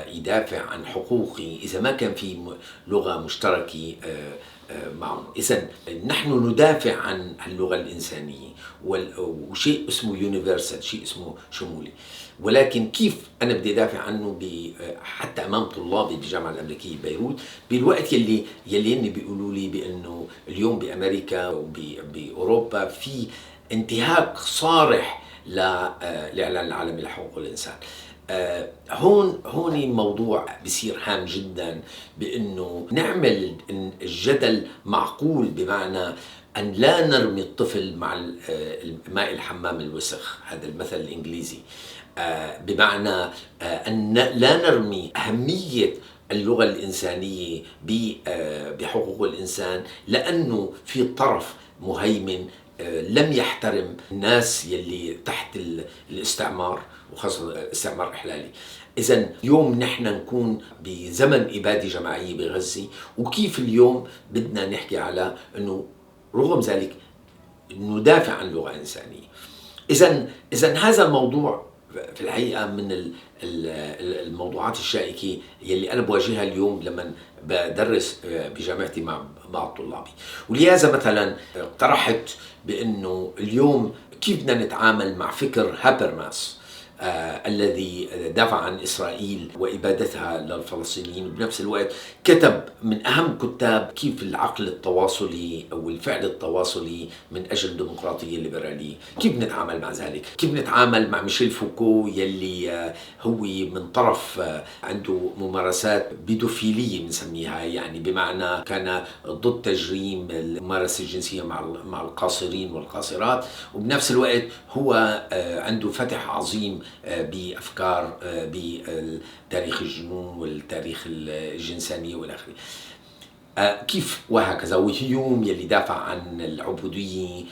يدافع عن حقوقي إذا ما كان في لغة مشتركة معهم؟ إذن نحن ندافع عن اللغة الإنسانية وشيء اسمه يونيفرسال، شيء اسمه شمولي، ولكن كيف أنا بدي دافع عنه حتى أمام طلابي بالجامعة الأمريكية ببيروت بالوقت يلي إني بيقولوا لي بأنه اليوم بأمريكا وبأوروبا في انتهاك صارح للإعلان العالمي لحقوق الإنسان. هون الموضوع بصير هام جدا، بأنه نعمل الجدل معقول، بمعنى أن لا نرمي الطفل مع ماء الحمام الوسخ، هذا المثل الإنجليزي، بمعنى أن لا نرمي أهمية اللغة الإنسانية بحقوق الإنسان، لأنه في طرف مهيمن لم يحترم الناس يلي تحت الاستعمار، وخاصة الاستعمار الإحلالي. إذن اليوم نحن نكون بزمن إبادة جماعية بغزة، وكيف اليوم بدنا نحكي على أنه رغم ذلك ندافع عن لغة إنسانية. إذن هذا الموضوع في الحقيقة من الموضوعات الشائكة يلي أنا بواجهها اليوم لما بدرس بجامعتي مع طلابي. ولهذا مثلا اقترحت بأنه اليوم كيف بدنا نتعامل مع فكر هابرماس الذي دافع عن إسرائيل وإبادتها للفلسطينيين، وبنفس الوقت كتب من أهم كتاب كيف العقل التواصلي أو الفعل التواصلي من أجل الديمقراطية الليبرالية. كيف نتعامل مع ذلك؟ كيف نتعامل مع ميشيل فوكو يلي هو من طرف عنده ممارسات بيدوفيلية بنسميها، يعني بمعنى كان ضد تجريم الممارسة الجنسية مع القاصرين والقاصرات، وبنفس الوقت هو عنده فتح عظيم بأفكار بتاريخ الجنون والتاريخ الجنسانية والآخر. كيف وهكذا. وهيوم يلي دافع عن العبودية،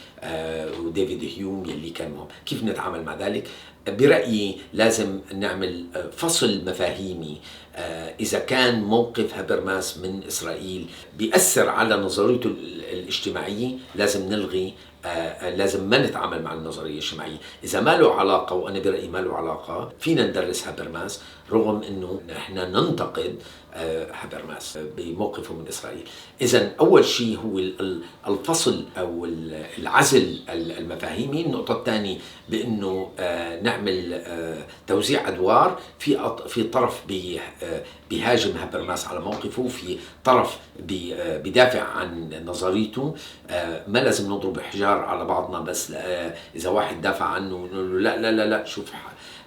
وديفيد هيوم يلي كان مهم. كيف نتعامل مع ذلك؟ برأيي لازم نعمل فصل مفاهيمي. إذا كان موقف هابرماس من إسرائيل بيأثر على نظريته الاجتماعية لازم نلغي، لازم ما نتعامل مع النظرية الاجتماعية. إذا ما له علاقة، وأنا برأيي ما له علاقة، فينا ندرس هابرماس رغم أنه نحن ننتقد هابرماس بموقفه من إسرائيل. إذن أول شيء هو الفصل أو العزل المفاهيمي. النقطة الثانية بأنه نعمل توزيع أدوار، في طرف بيهاجم هابرماس على موقفه، في طرف بيدافع عن نظريته. ما لازم نضرب حجار على بعضنا، بس إذا واحد دافع عنه نقول له لا لا لا لا شوف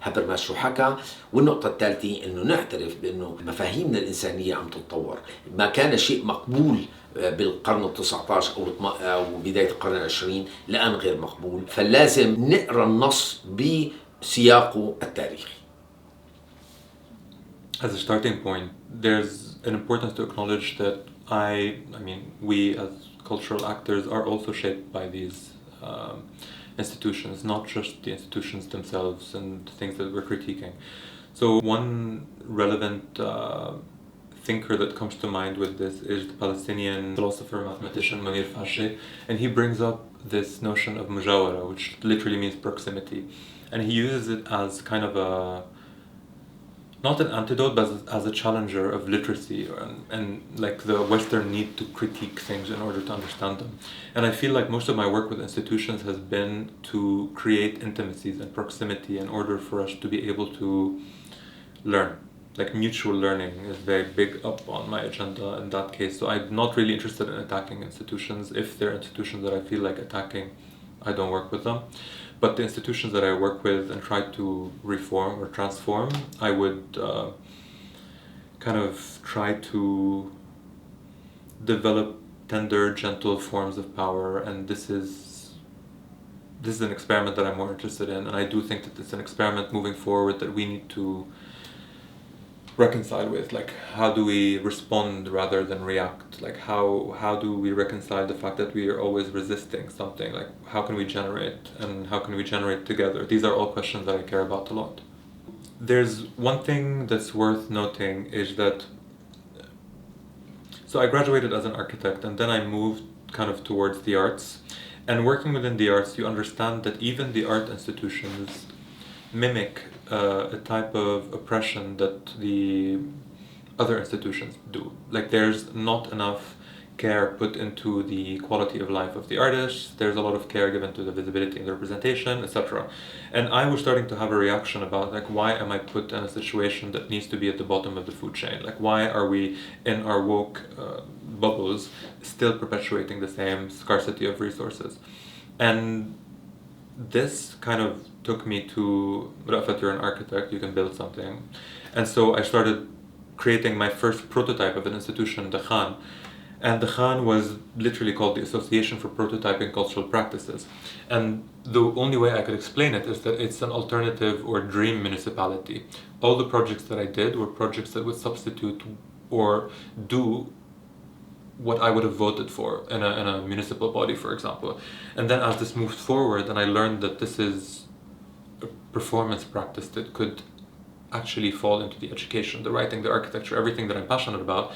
هابرماس شو حكى. والنقطة الثالثة إنه نعترف بأنه مفاهيمنا الإنسانية عم تتطور. ما كان شيء مقبول بالقرن ال19 أو بداية القرن العشرين الآن غير مقبول، فلازم نقرأ النص بسياقه التاريخي. As a starting point, there's an importance to acknowledge that we as cultural actors are also shaped by these institutions, not just the institutions themselves and the things that we're critiquing. So one relevant thinker that comes to mind with this is the Palestinian philosopher, mathematician Munir Fashi, and he brings up this notion of mujawara, which literally means proximity, and he uses it as kind of not an antidote, but as a challenger of literacy and like the Western need to critique things in order to understand them. And I feel like most of my work with institutions has been to create intimacies and proximity in order for us to be able to learn. Like mutual learning is very big up on my agenda in that case. So I'm not really interested in attacking institutions. If there are institutions that I feel like attacking, I don't work with them. But the institutions that I work with and try to reform or transform, I would kind of try to develop tender, gentle forms of power. And this is an experiment that I'm more interested in. And I do think that it's an experiment moving forward that we need to reconcile with. Like, how do we respond rather than react? Like, how do we reconcile the fact that we are always resisting something? Like, how can we generate, and how can we generate together? These are all questions that I care about a lot. There's one thing that's worth noting is that, so I graduated as an architect and then I moved kind of towards the arts. And working within the arts, you understand that even the art institutions mimic a type of oppression that the other institutions do. Like, there's not enough care put into the quality of life of the artists, there's a lot of care given to the visibility and the representation, etc. And I was starting to have a reaction about, like, why am I put in a situation that needs to be at the bottom of the food chain? Like, why are we in our woke bubbles still perpetuating the same scarcity of resources? And this kind of took me to, Rafat, you're an architect, you can build something. And so I started creating my first prototype of an institution, the Khan. And the Khan was literally called the Association for Prototyping Cultural Practices. And the only way I could explain it is that it's an alternative or dream municipality. All the projects that I did were projects that would substitute or do what I would have voted for in a municipal body, for example. And then as this moved forward and I learned that this is a performance practice that could actually fall into the education, the writing, the architecture, everything that I'm passionate about,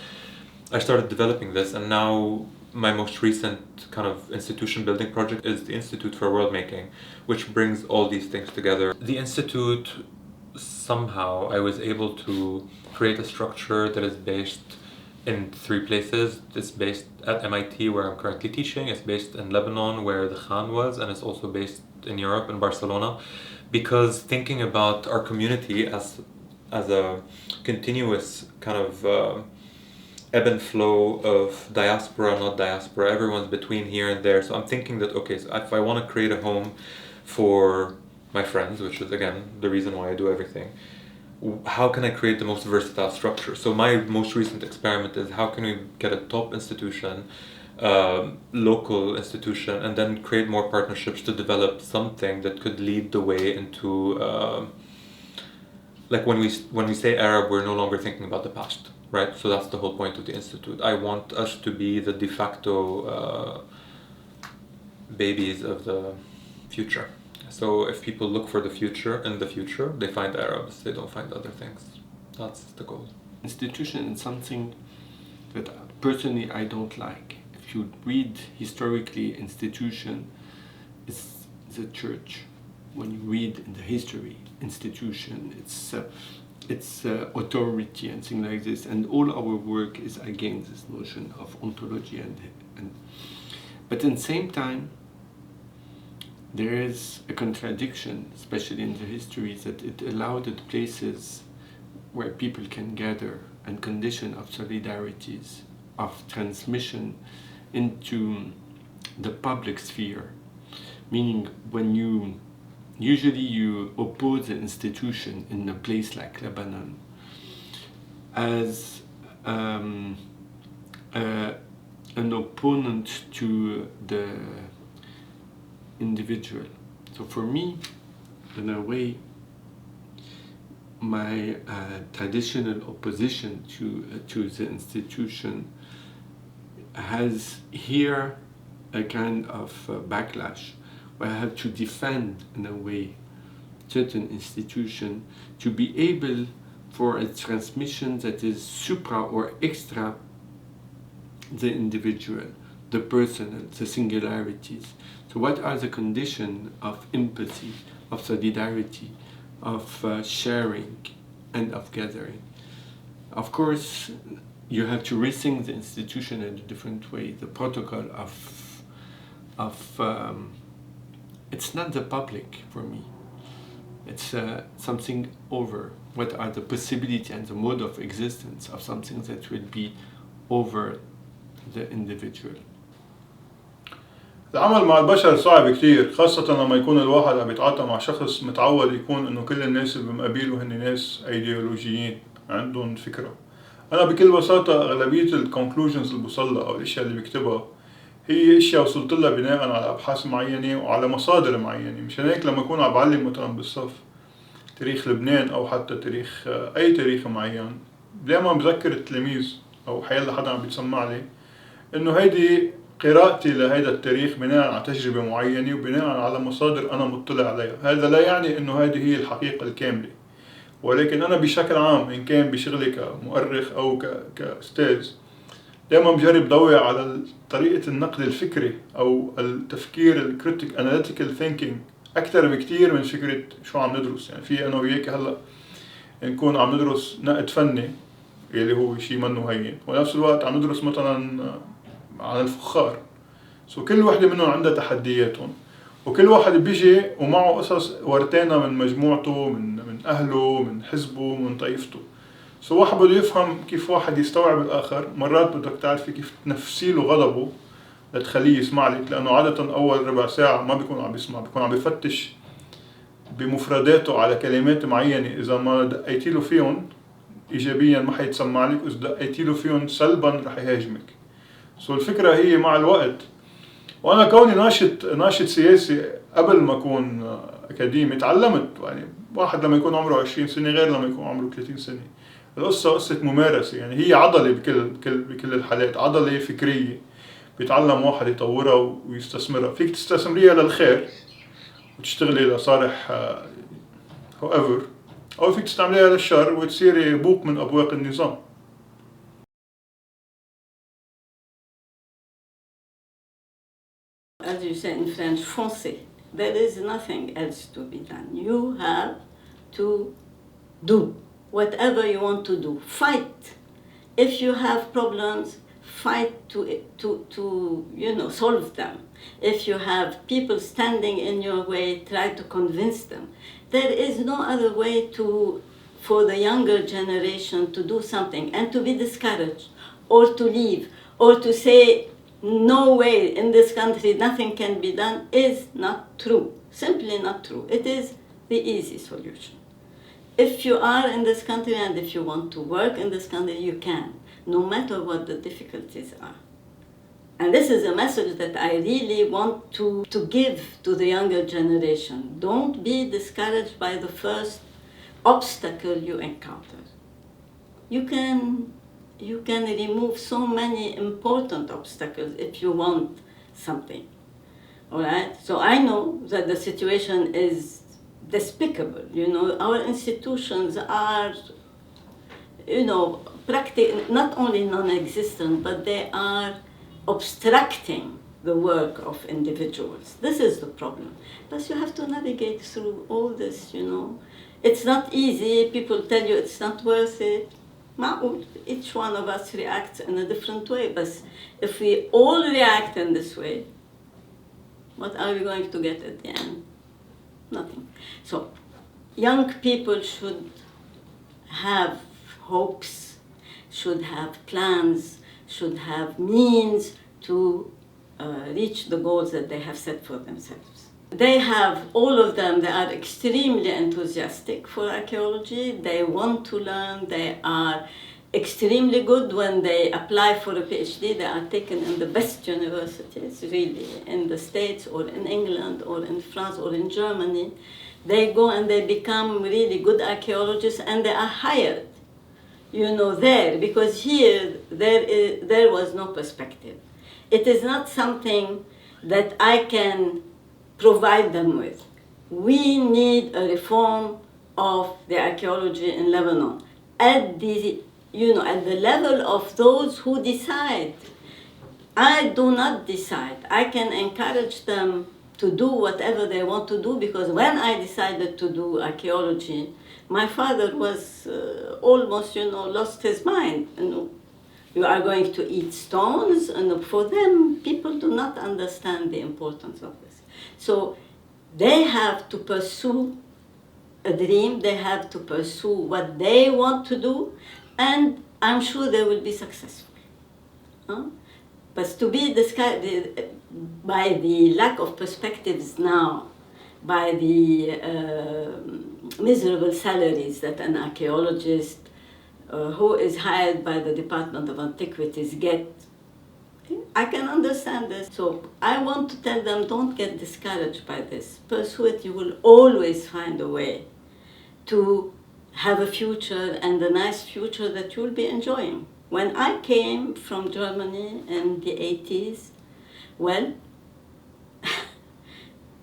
I started developing this, and now my most recent kind of institution building project is the Institute for World Making, which brings all these things together. The Institute, somehow I was able to create a structure that is based in 3 places. It's based at MIT, where I'm currently teaching. It's based in Lebanon, where the Khan was, and it's also based in Europe, in Barcelona, because thinking about our community as a continuous kind of ebb and flow of diaspora, not diaspora, everyone's between here and there. So I'm thinking that, okay, so if I want to create a home for my friends, which is again the reason why I do everything, how can I create the most versatile structure? So my most recent experiment is how can we get a top institution, local institution, and then create more partnerships to develop something that could lead the way into, like when we say Arab, we're no longer thinking about the past, right? So that's the whole point of the Institute. I want us to be the de facto babies of the future. So if people look for the future, in the future, they find Arabs, they don't find other things. That's the goal. Institution is something that personally I don't like. If you read historically, institution is the church. When you read in the history, institution, it's authority and things like this. And all our work is against this notion of ontology but at the same time, there is a contradiction, especially in the history, that it allowed the places where people can gather and condition of solidarities, of transmission into the public sphere. Meaning when you oppose an institution in a place like Lebanon as an opponent to the individual. So for me, in a way, my traditional opposition to the institution has here a kind of backlash, where I have to defend, in a way, certain institution to be able for a transmission that is supra or extra the individual, the personal, the singularities. So what are the conditions of empathy, of solidarity, of sharing, and of gathering? Of course, you have to rethink the institution in a different way. The protocol it's not the public for me. It's something over. What are the possibilities and the mode of existence of something that will be over the individual? العمل مع البشر صعب كتير، خاصة لما يكون الواحد عم يتعاطى مع شخص متعود يكون انه كل الناس اللي بمقابله هن ناس ايديولوجيين عندهم فكرة. انا بكل بساطة اغلبية الكونكلوجنز اللي بوصلها او الاشياء اللي بكتبها هي اشياء وصلت لها بناء على ابحاث معينة وعلى مصادر معينة. مشان هيك لما اكون عم بعلم مثلا بالصف تاريخ لبنان او حتى تاريخ اي تاريخ معين، دائما بذكر التلاميذ او حيلا حدا عم بيتسمع لي انه هيدي قراءتي لهذا التاريخ بناء على تجربة معينة وبناء على مصادر أنا مطلع عليها. هذا لا يعني أنه هذه هي الحقيقة الكاملة، ولكن أنا بشكل عام إن كان بشغلي كمؤرخ أو كأستاذ دائما بجرب ضوي على طريقة النقد الفكري أو التفكير الكريتيك analytical thinking أكثر بكتير من فكرة شو عم ندرس. يعني في أنا وياك هلأ نكون عم ندرس نقد فني اللي هو شيء منه هين، ونفس الوقت عم ندرس مثلا عن الفخار. كل وحدة منهم عندها تحدياتهم، وكل واحد بيجي ومعه قصص ورتانا من مجموعته، من أهله، من حزبه، من طائفته. واحد بده يفهم كيف واحد يستوعب الآخر. مرات بدك تعرفي كيف تنفسيله غضبه لتخليه يسمع لك، لأنه عادة أول ربع ساعة ما بيكون عم بيسمع، بيكون عم بيفتش بمفرداته على كلمات معينة. إذا ما دقيتيله فيهم إيجابيا ما حيتسمع لك، وإذا دقيتيله فيهم سلبا رح يهاجمك. الفكرة هي مع الوقت، وأنا كوني ناشط سياسي قبل ما أكون أكاديمي تعلمت. يعني واحد لما يكون عمره 20 سنة غير لما يكون عمره 30 سنة. القصة قصة ممارسة، يعني هي عضلة بكل الحالات، عضلة فكرية بيتعلم واحد يطورها ويستثمرها. فيك تستثمريها للخير وتشتغلي لصالح however، أو فيك تستعمليها للشر وتصيري بوق من أبواق النظام. As you say in French, foncez. There is nothing else to be done. You have to do whatever you want to do. Fight. If you have problems, fight to solve them. If you have people standing in your way, try to convince them. There is no other way for the younger generation to do something, and to be discouraged or to leave or to say no way, in this country nothing can be done is not true. Simply not true. It is the easy solution. If you are in this country and if you want to work in this country, you can, no matter what the difficulties are. And this is a message that I really want to give to the younger generation. Don't be discouraged by the first obstacle you encounter. You can remove so many important obstacles if you want something. All right? So I know that the situation is despicable. Our institutions are, not only non-existent, but they are obstructing the work of individuals. This is the problem. But you have to navigate through all this, It's not easy. People tell you it's not worth it. Each one of us reacts in a different way. But if we all react in this way, what are we going to get at the end? Nothing. So young people should have hopes, should have plans, should have means to reach the goals that they have set for themselves. They have, all of them, they are extremely enthusiastic for archaeology. They want to learn. They are extremely good when they apply for a PhD. They are taken in the best universities, really, in the States or in England or in France or in Germany. They go and they become really good archaeologists, and they are hired, there, because here there was no perspective. It is not something that I can provide them with. We need a reform of the archaeology in Lebanon at the level of those who decide. I do not decide. I can encourage them to do whatever they want to do, because when I decided to do archaeology, my father was almost, lost his mind. You are going to eat stones, and for them, people do not understand the importance of this. So they have to pursue a dream, they have to pursue what they want to do, and I'm sure they will be successful. But to be discouraged by the lack of perspectives now, by the miserable salaries that an archaeologist who is hired by the Department of Antiquities get, I can understand this. So I want to tell them, don't get discouraged by this. Pursue it. You will always find a way to have a future, and a nice future that you'll be enjoying. When I came from Germany in the 80s, well,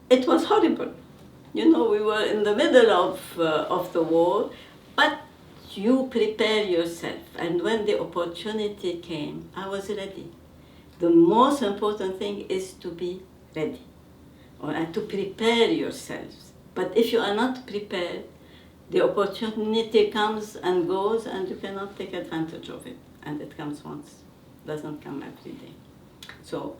it was horrible. We were in the middle of the war, but you prepare yourself. And when the opportunity came, I was ready. The most important thing is to be ready, and to prepare yourselves. But if you are not prepared, the opportunity comes and goes, and you cannot take advantage of it. And it comes once, doesn't come every day. So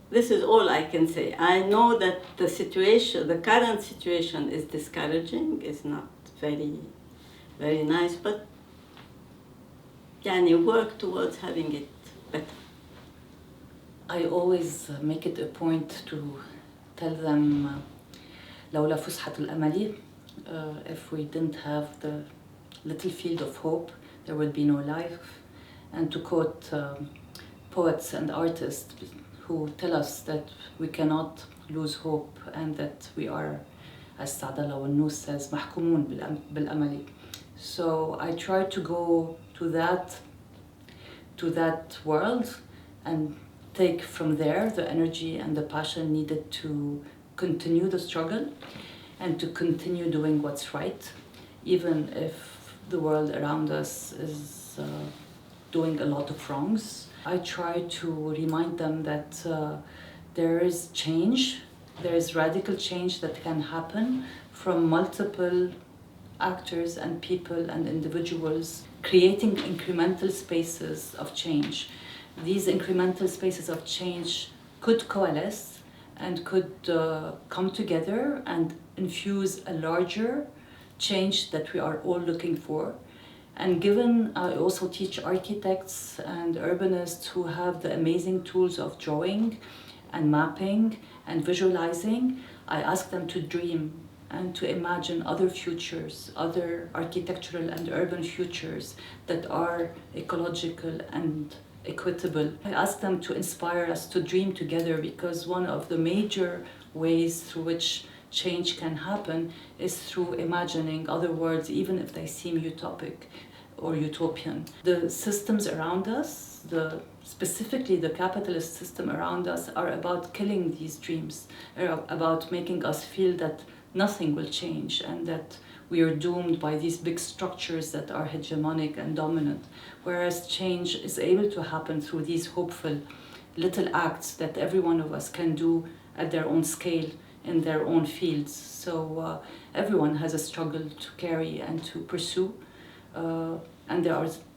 this is all I can say. I know that the current situation is discouraging, is not very, very nice, but work towards having it better. I always make it a point to tell them, لولا فسحة الأمل, if we didn't have the little field of hope, there would be no life. And to quote poets and artists who tell us that we cannot lose hope, and that we are, as Saadallah al-Nus says, محكومون بالأمل. So I try to go to that world and take from there the energy and the passion needed to continue the struggle and to continue doing what's right, even if the world around us is doing a lot of wrongs. I try to remind them that there is change, there is radical change that can happen from multiple actors and people and individuals creating incremental spaces of change. These incremental spaces of change could coalesce and could come together and infuse a larger change that we are all looking for. And given I also teach architects and urbanists who have the amazing tools of drawing and mapping and visualizing, I ask them to dream and to imagine other futures, other architectural and urban futures that are ecological and equitable. I ask them to inspire us to dream together, because one of the major ways through which change can happen is through imagining other worlds, even if they seem utopic or utopian. The systems around us, specifically the capitalist system around us, are about killing these dreams, are about making us feel that nothing will change and that we are doomed by these big structures that are hegemonic and dominant, whereas change is able to happen through these hopeful little acts that every one of us can do at their own scale in their own fields. So everyone has a struggle to carry and to pursue, and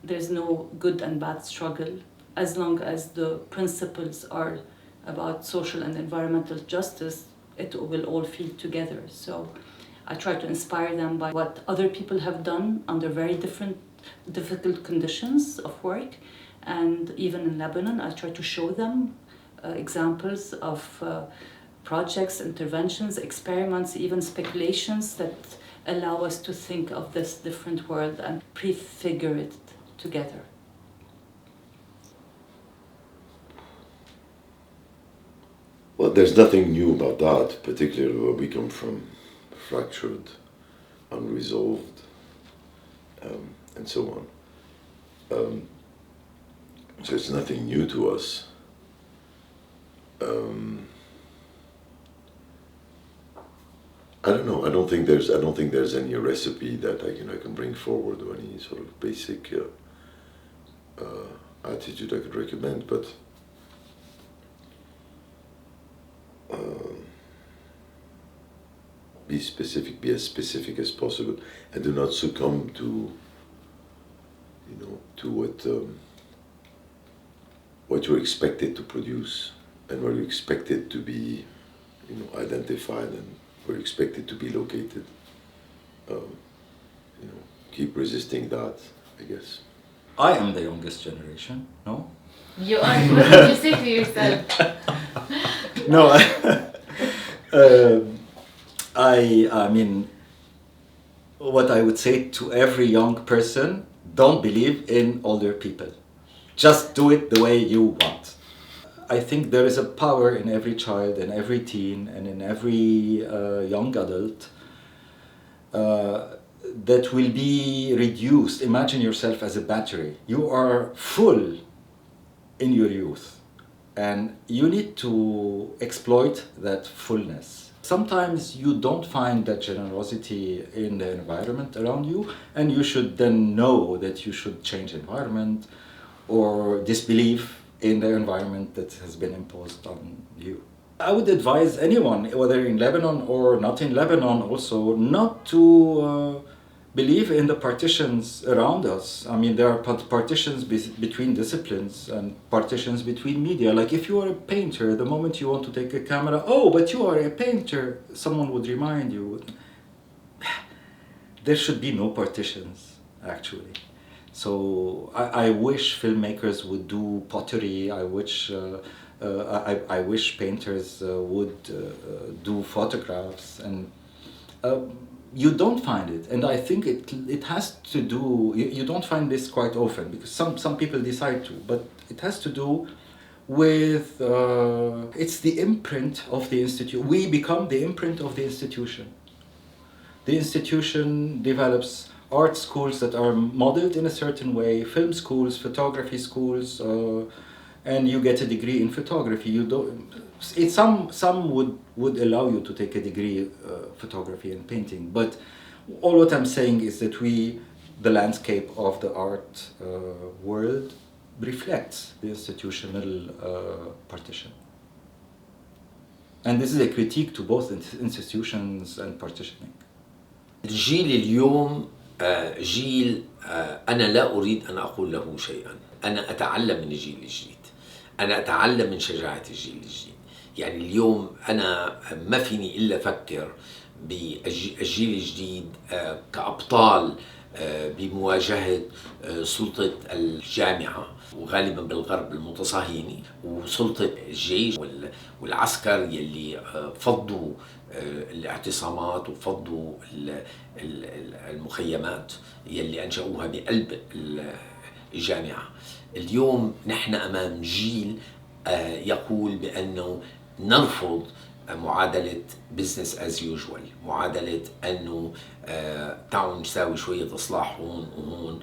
there's no good and bad struggle as long as the principles are about social and environmental justice. It will all feed together. So I try to inspire them by what other people have done under very difficult conditions of work. And even in Lebanon, I try to show them examples of projects, interventions, experiments, even speculations that allow us to think of this different world and prefigure it together. Well, there's nothing new about that, particularly where we come from, fractured, unresolved, and so on. So it's nothing new to us. I don't know. I don't think there's any recipe that I can bring forward, or any sort of basic attitude I could recommend, but. Be as specific as possible, and do not succumb to what you're expected to produce, and where you're expected to be, identified, and where you're expected to be located. Keep resisting that, I guess. I am the youngest generation, no? You are. What did you say to yourself? No, I mean, what I would say to every young person, don't believe in older people. Just do it the way you want. I think there is a power in every child, in every teen, and in every young adult that will be reduced. Imagine yourself as a battery. You are full in your youth, and you need to exploit that fullness. Sometimes you don't find that generosity in the environment around you, and you should then know that you should change environment or disbelieve in the environment that has been imposed on you. I would advise anyone, whether in Lebanon or not in Lebanon also, not to believe in the partitions around us. I mean, there are partitions between disciplines and partitions between media. Like if you are a painter, the moment you want to take a camera, oh, but you are a painter, someone would remind you. There should be no partitions, actually. So I wish filmmakers would do pottery. I wish painters would do photographs, and you don't find it. And I think it has to do. You don't find this quite often because some people decide to, but it has to do with it's the imprint of the institute. We become the imprint of the institution. The institution develops art schools that are modeled in a certain way, film schools, photography schools, and you get a degree in photography. You don't. Some would allow you to take a degree photography and painting, but all what I'm saying is that the landscape of the art world reflects the institutional partition. And this is a critique to both institutions and partitioning. الجيل اليوم جيل أنا لا أريد أن أقول له شيئا. أنا أتعلم من الجيل الجديد. أنا أتعلم من شجاعة الجيل الجديد. يعني اليوم أنا ما فيني إلا أفكر بالجيل الجديد كأبطال بمواجهة سلطة الجامعة وغالبا بالغرب المتصهيني وسلطة الجيش والعسكر يلي فضوا الاعتصامات وفضوا المخيمات يلي أنشأوها بقلب الجامعة. اليوم نحن أمام جيل يقول بأنه نرفض معادلة business as usual، معادلة أنه تعالوا نساوي شوية إصلاح هون وهون،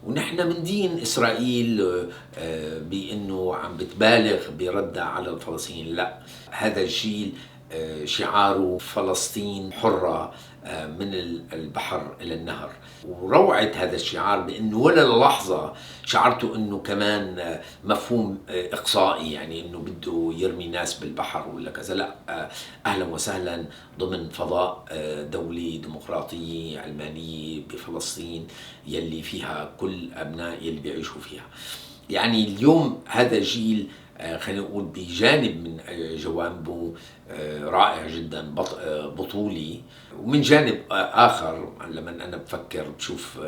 ونحن من دين إسرائيل بأنه عم بتبالغ بردها على الفلسطينيين. لا، هذا الجيل شعاره فلسطين حرة من البحر إلى النهر، وروعة هذا الشعار بأنه ولا للحظة شعرته أنه كمان مفهوم إقصائي، يعني أنه بده يرمي ناس بالبحر ولا كذا. لا، أهلا وسهلا ضمن فضاء دولي ديمقراطية علمانية بفلسطين يلي فيها كل أبناء يلي بيعيشوا فيها. يعني اليوم هذا جيل خلينا نقول بجانب من جوانبه رائع جدا بطولي، ومن جانب آخر لما أنا بفكر بشوف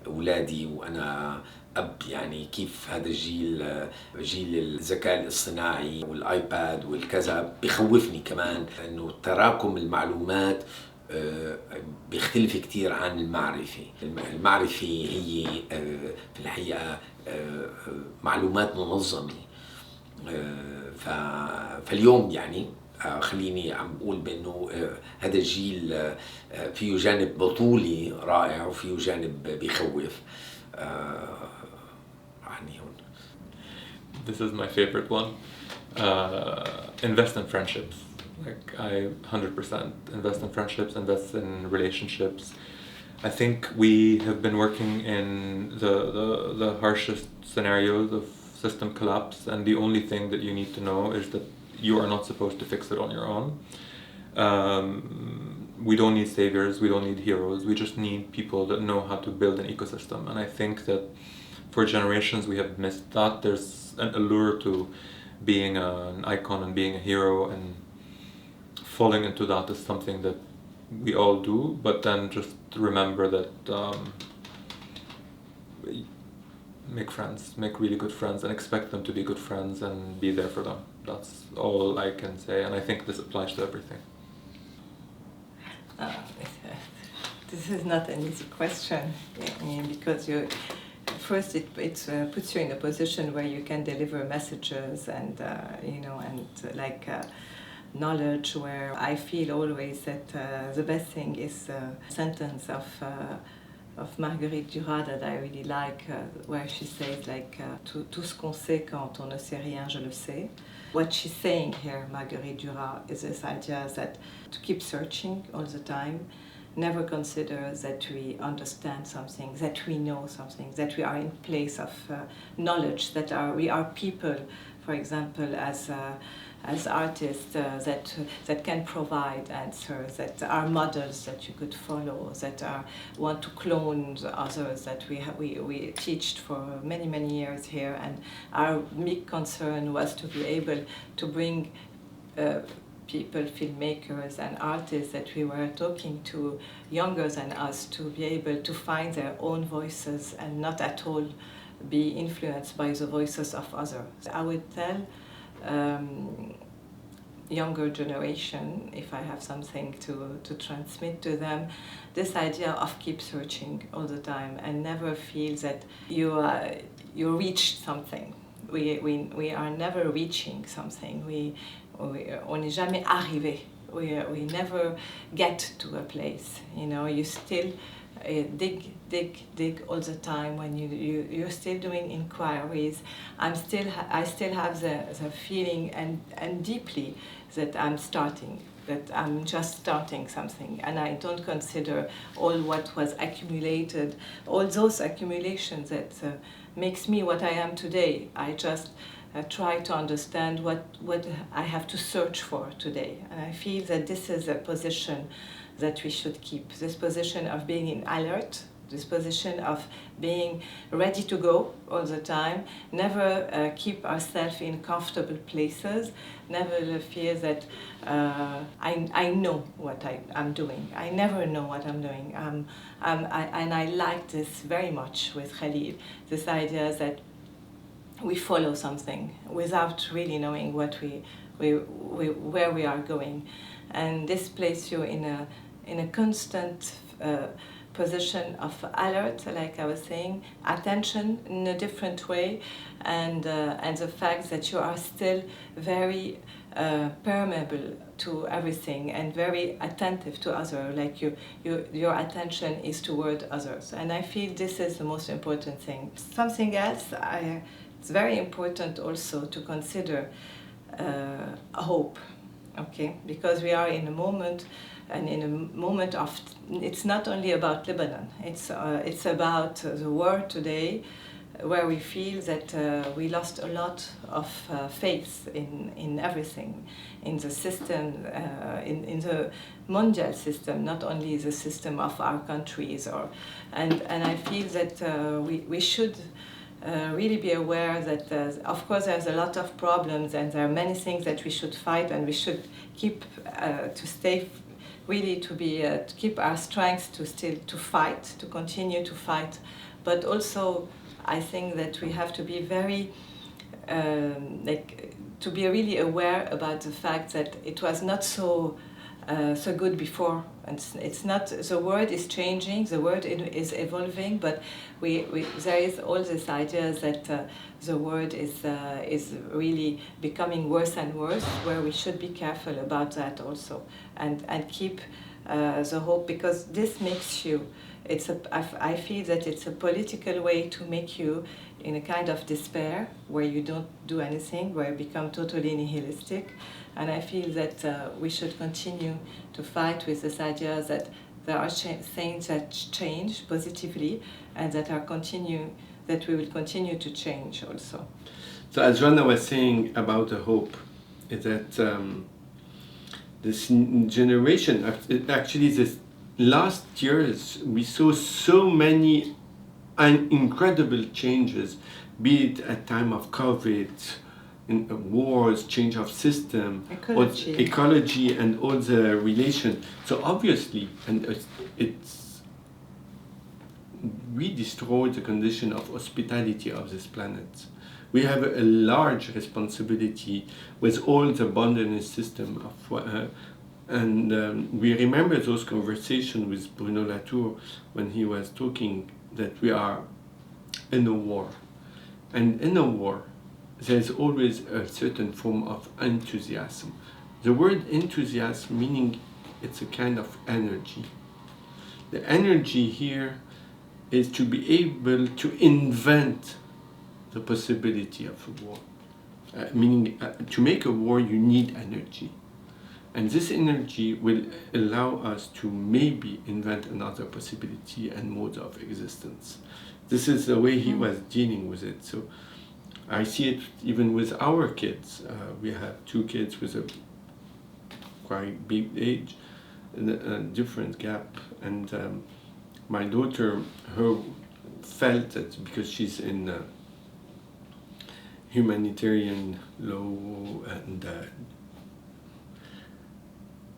أولادي وأنا أب، يعني كيف هذا الجيل جيل الذكاء الاصطناعي والآيباد والكذا بيخوفني كمان، أنه تراكم المعلومات بيختلف كتير عن المعرفة. المعرفة هي في الحقيقة معلومات منظمة. فاليوم يعني خليني عم بقول بأنه هذا الجيل فيه جانب بطولي رائع وفيه جانب بيخوف. يعني هون. This is my favorite one. Invest in friendships. Like I 100% invest in friendships, invest in relationships. I think we have been working in the harshest scenarios of system collapse, and the only thing that you need to know is that you are not supposed to fix it on your own. We don't need saviors, we don't need heroes, we just need people that know how to build an ecosystem. And I think that for generations we have missed that. There's an allure to being an icon and being a hero, and falling into that is something that we all do, but then just remember that make friends, make really good friends, and expect them to be good friends and be there for them. That's all I can say, and I think this applies to everything. This is not an easy question. I mean, because first it puts you in a position where you can deliver messages and knowledge, where I feel always that the best thing is a sentence of Marguerite Duras that I really like, where she says tout ce qu'on sait quand on ne sait rien, je le sais. What she's saying here, Marguerite Duras, is this idea that to keep searching all the time, never consider that we understand something, that we know something, that we are in place of knowledge, that we are people, for example, as artists that can provide answers, that are models that you could follow, that want to clone others that we teached for many years here. And our big concern was to be able to bring people, filmmakers and artists that we were talking to, younger than us, to be able to find their own voices and not at all be influenced by the voices of others. I would tell younger generation, if I have something to transmit to them, this idea of keep searching all the time and never feel that you reached something. We are never reaching something. On n'est jamais arrivé We never get to a place. You know, you still dig all the time. When you're still doing inquiries, I still have the feeling and deeply that I'm just starting something, and I don't consider all what was accumulated, all those accumulations that makes me what I am today. I just try to understand what I have to search for today, and I feel that this is a position that we should keep, this position of being in alert, this position of being ready to go all the time, never keep ourselves in comfortable places, never fear that I know what I'm doing. I never know what I'm doing. And I like this very much with Khalil, this idea that we follow something without really knowing what where we are going. And this places you in a constant position of alert, like I was saying, attention in a different way, and the fact that you are still very permeable to everything and very attentive to others, like your attention is toward others. And I feel this is the most important thing. Something else, it's very important also to consider hope, okay? Because we are in a moment, and in a moment of, it's not only about Lebanon, it's about the world today, where we feel that we lost a lot of faith in everything, in the system, in the mondial system, not only the system of our countries. And I feel that we should really be aware that, of course, there's a lot of problems, and there are many things that we should fight, and we should keep to stay. Really to keep our strength to fight, to continue to fight, but also I think that we have to be very to be really aware about the fact that it was not so good before, and it's not. The world is changing, the world is evolving, but there is all this idea that the world is really becoming worse and worse, where we should be careful about that also, and keep the hope, because this makes you. I feel that it's a political way to make you in a kind of despair, where you don't do anything, where you become totally nihilistic. And I feel that we should continue to fight with this idea that there are things that change positively, and that we will continue to change also. So as Joanna was saying about the hope, is that this generation, actually this last years, we saw so many incredible changes, be it at time of COVID, in wars, change of system, ecology, and all the relation. So obviously, and we destroy the condition of hospitality of this planet. We have a large responsibility with all the abundance system of, we remember those conversations with Bruno Latour when he was talking that we are in a war, and in a war there's always a certain form of enthusiasm. The word enthusiasm meaning it's a kind of energy. The energy here is to be able to invent the possibility of a war. Meaning to make a war you need energy. And this energy will allow us to maybe invent another possibility and mode of existence. This is the way he was dealing with it. So I see it even with our kids. We have two kids with a quite big age, and a different gap. And my daughter, her felt that because she's in humanitarian law, and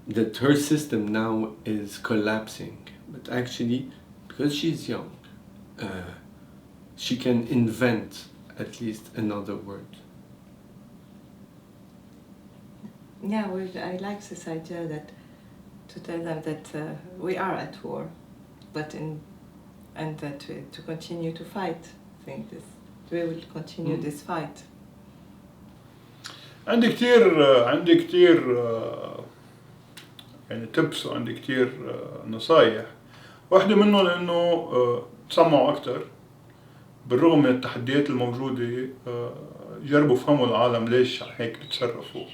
that her system now is collapsing. But actually, because she's young, she can invent at least another word. Yeah, I like this idea that to tell them that we are at war, but and that to continue to fight. I think we will continue this fight. عندي كتير يعني تبس وعندي كتير نصايح. واحدة منهم إنه تسمعوا أكتر بالرغم من التحديات الموجودة. جربوا فهموا العالم ليش هيك بتصرفوا،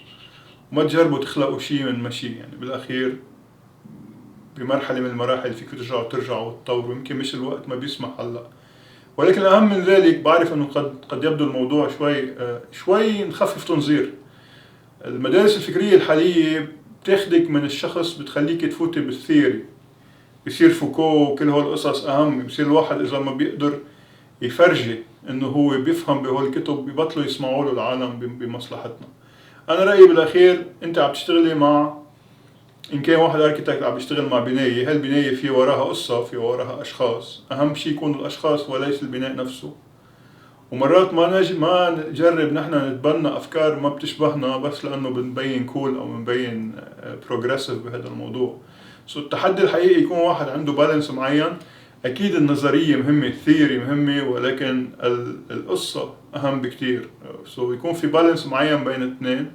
وما تجربوا تخلقوا شيء من مشي. يعني بالأخير بمرحلة من المراحل فيكم ترجعوا وتطوروا. يمكن مش الوقت ما بيسمح هلا، ولكن الأهم من ذلك بعرف إنه قد يبدو الموضوع شوي نخفف تنظير. المدارس الفكرية الحالية بتاخدك من الشخص بتخليك تفوتي بالثيوري، بصير فوكو وكل هول القصص أهم. بصير الواحد إذا ما بيقدر يفرجي إنه هو بيفهم بهول الكتب بيبطلوا يسمعوا له العالم بمصلحتنا. أنا رأيي بالأخير أنت عم تشتغلي مع، إن كان واحد أركيتكت عم يشتغل مع بناية، هالبناية في وراها قصة، في وراها أشخاص. أهم شيء يكونوا الأشخاص وليس البناء نفسه. ومرات ما نجرب نحن نتبنى أفكار ما بتشبهنا بس لأنه بنبين كول أو بنبين بروجريسيف بهذا الموضوع. التحدي الحقيقي يكون واحد عنده بالانس معين. أكيد النظرية مهمة، الثيوري مهمة، ولكن القصة أهم بكتير. يكون في بالانس معين بين الاثنين.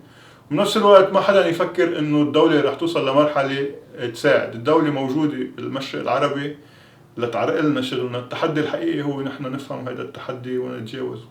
وبنفس الوقت ما حدا يفكر إنه الدولة رح توصل لمرحلة تساعد. الدولة موجودة بالمشرق العربي لتعرق لنا شغلنا. التحدي الحقيقي هو نحن نفهم هذا التحدي ونتجاوزه.